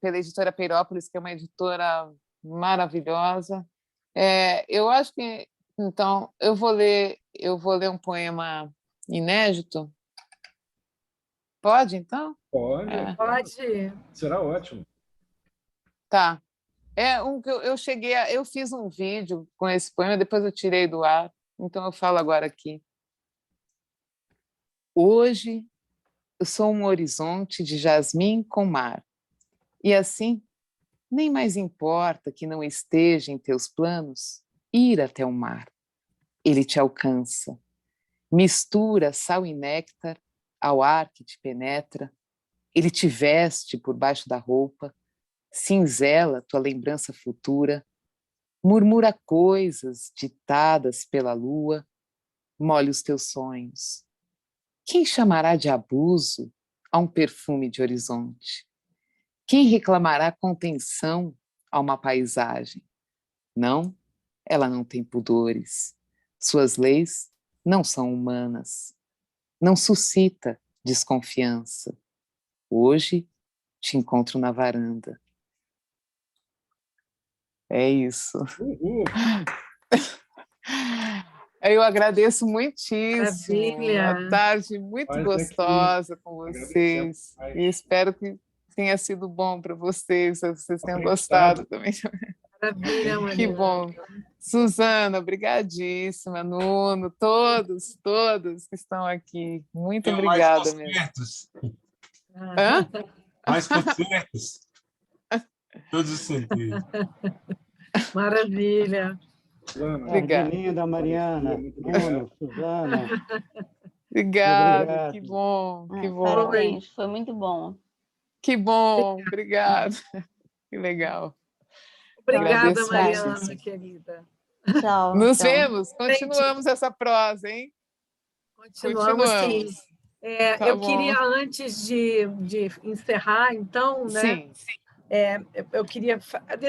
pela editora Peirópolis, que é uma editora maravilhosa. Eu acho que, então, eu vou ler um poema inédito. Pode, então? Pode. Será ótimo. Tá. Eu fiz um vídeo com esse poema, depois eu tirei do ar, então eu falo agora aqui. Hoje eu sou um horizonte de jasmim com mar, e assim nem mais importa que não esteja em teus planos ir até o mar. Ele te alcança, mistura sal e néctar ao ar que te penetra, ele te veste por baixo da roupa, cinzela tua lembrança futura, murmura coisas ditadas pela lua, molha os teus sonhos. Quem chamará de abuso a um perfume de horizonte? Quem reclamará contenção a uma paisagem? Não, ela não tem pudores. Suas leis não são humanas. Não suscita desconfiança. Hoje te encontro na varanda. É isso. Eu agradeço muitíssimo. Maravilha. Uma tarde muito gostosa com vocês. E espero que tenha sido bom para vocês, se vocês tenham gostado também. Maravilha, Que Mariana. bom. Suzana, obrigadíssima. Nuno, todos que estão aqui. Muito Tem mais obrigada mesmo. concertos. Hã? Mais concertos. Todos os sentidos. Maravilha. Suzana, Obrigada. Tarde linda, Mariana, muito obrigado. Nuno, Suzana. Obrigada, Obrigado. que bom, que bom. Parabéns, foi muito bom. Que bom, obrigado. Que legal. Obrigada, Agradeço Mariana, muitíssimo. querida. Tchau. Nos tchau. vemos, continuamos essa prosa, hein? Continuamos, sim. Tá Eu bom. queria, antes de encerrar, então, né? Sim, Eu queria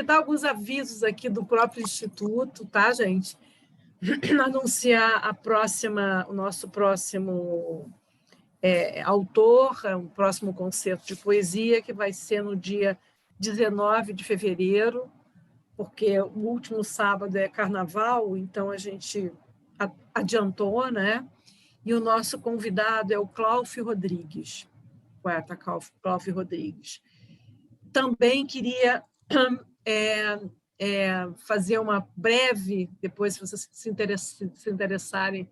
dar alguns avisos aqui do próprio Instituto, tá, gente? Anunciar o nosso próximo autor, o próximo concerto de poesia, que vai ser no dia 19 de fevereiro, porque o último sábado é carnaval, então a gente adiantou, né? E o nosso convidado é o Cláudio Rodrigues, poeta Cláudio Rodrigues. Também queria fazer uma breve, depois, se vocês se interessarem,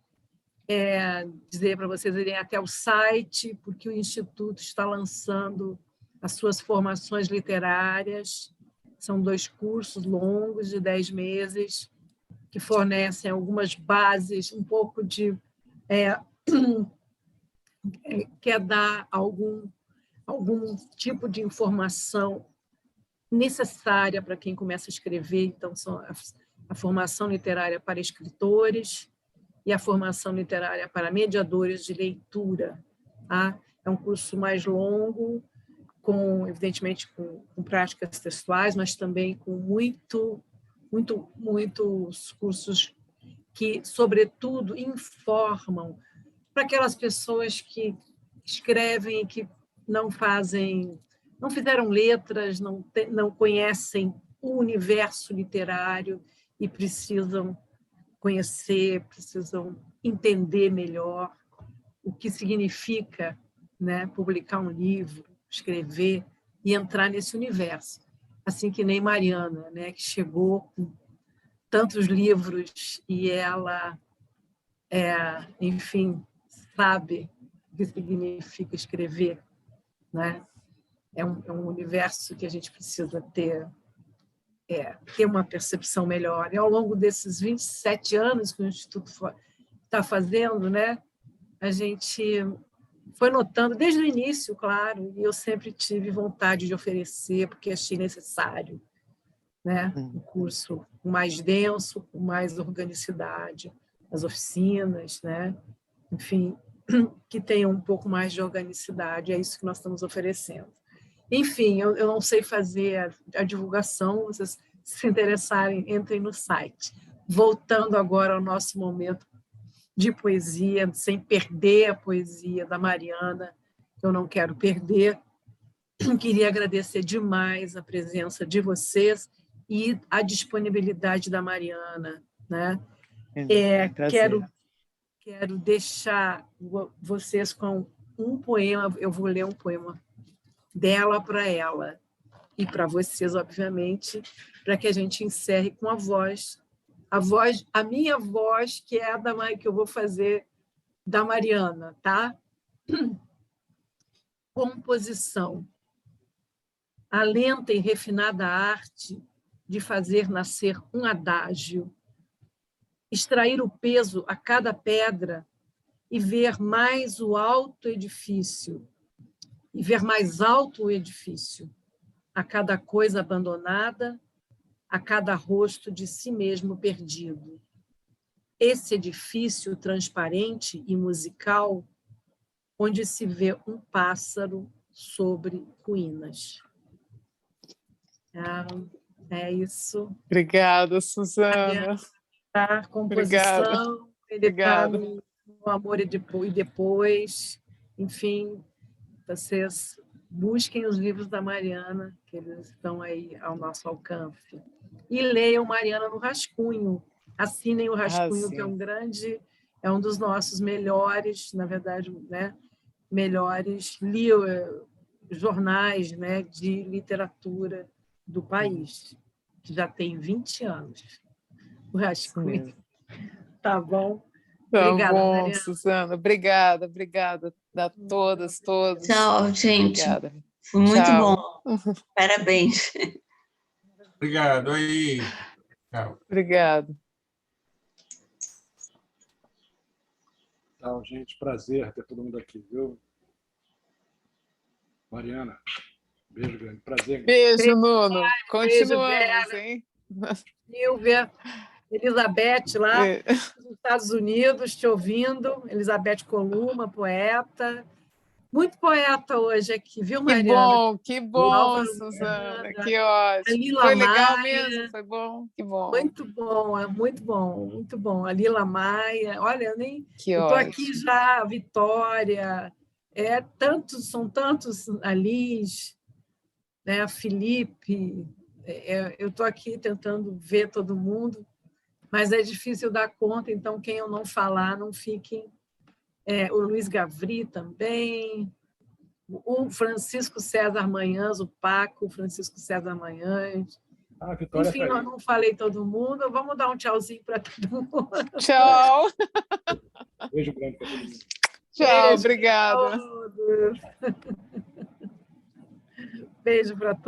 dizer para vocês irem até o site, porque o Instituto está lançando as suas formações literárias. São 2 cursos longos de 10 meses, que fornecem algumas bases, um pouco de... quer dar algum tipo de informação necessária para quem começa a escrever. Então, são a formação literária para escritores e a formação literária para mediadores de leitura. Tá? É um curso mais longo, evidentemente, com práticas textuais, mas também com muitos cursos que, sobretudo, informam para aquelas pessoas que escrevem e que não fizeram letras, não conhecem o universo literário e precisam conhecer, precisam entender melhor o que significa, né, publicar um livro, escrever e entrar nesse universo. Assim que nem Mariana, né, que chegou com tantos livros e ela, enfim, sabe o que significa escrever, né? É um universo que a gente precisa ter uma percepção melhor. E ao longo desses 27 anos que o Instituto está fazendo, né, a gente foi notando, desde o início, claro, e eu sempre tive vontade de oferecer, porque achei necessário, né, um curso mais denso, com mais organicidade, as oficinas, né, enfim, que tenham um pouco mais de organicidade, é isso que nós estamos oferecendo. Enfim, eu não sei fazer a divulgação, vocês se interessarem, entrem no site. Voltando agora ao nosso momento de poesia, sem perder a poesia da Mariana, que eu não quero perder, queria agradecer demais a presença de vocês e a disponibilidade da Mariana, né? Quero deixar vocês com um poema, eu vou ler um poema dela para ela e para vocês, obviamente, para que a gente encerre com a minha voz, que é que eu vou fazer da Mariana, tá? Composição. A lenta e refinada arte de fazer nascer um adágio, extrair o peso a cada pedra e ver mais alto o edifício, a cada coisa abandonada, a cada rosto de si mesmo perdido. Esse edifício transparente e musical, onde se vê um pássaro sobre ruínas. É isso. Obrigada, Suzana. A composição, ele está no Amor e Depois. Enfim, vocês busquem os livros da Mariana, que eles estão aí ao nosso alcance. E leiam Mariana no Rascunho. Assinem o Rascunho, que é um dos nossos melhores, na verdade, né, melhores jornais, né, de literatura do país. que já tem 20 anos. O Isso rascunho. mesmo. Tá bom? Tá Obrigada, bom, Mariana. Suzana. Obrigada a todas, todos. Tchau, gente. Obrigada. Foi muito Tchau. bom. Parabéns. Obrigado. Aí. Tchau. Obrigado. Tchau, gente. Prazer ter todo mundo aqui, viu? Mariana, beijo grande. Prazer. Beijo, Nuno. Beijo, Continuamos, hein? Silvia, Elizabeth lá É. nos Estados Unidos, te ouvindo. Elizabeth Columa, poeta. Muito poeta hoje aqui, viu, Mariana? Que O bom, Álvaro Suzana, Miranda, que a ótimo. Lila Foi legal Maia. mesmo? Foi bom? Que bom. Muito bom, é muito bom, muito bom. A Lila Maia, olha, Que eu estou aqui ótimo. já, a Vitória, são tantos, a Liz, né, a Felipe, eu estou aqui tentando ver todo mundo, mas é difícil dar conta, então quem eu não falar, não fiquem. O Luiz Gavri também, o Francisco César Manhãs, o Paco, Francisco César Manhãs. Ah, a Vitória Enfim, tá eu aí. não falei todo mundo, vamos dar um tchauzinho para todo mundo. Tchau. Beijo grande para todo mundo. Tchau, Beijo obrigada. para todos. Beijo para todos.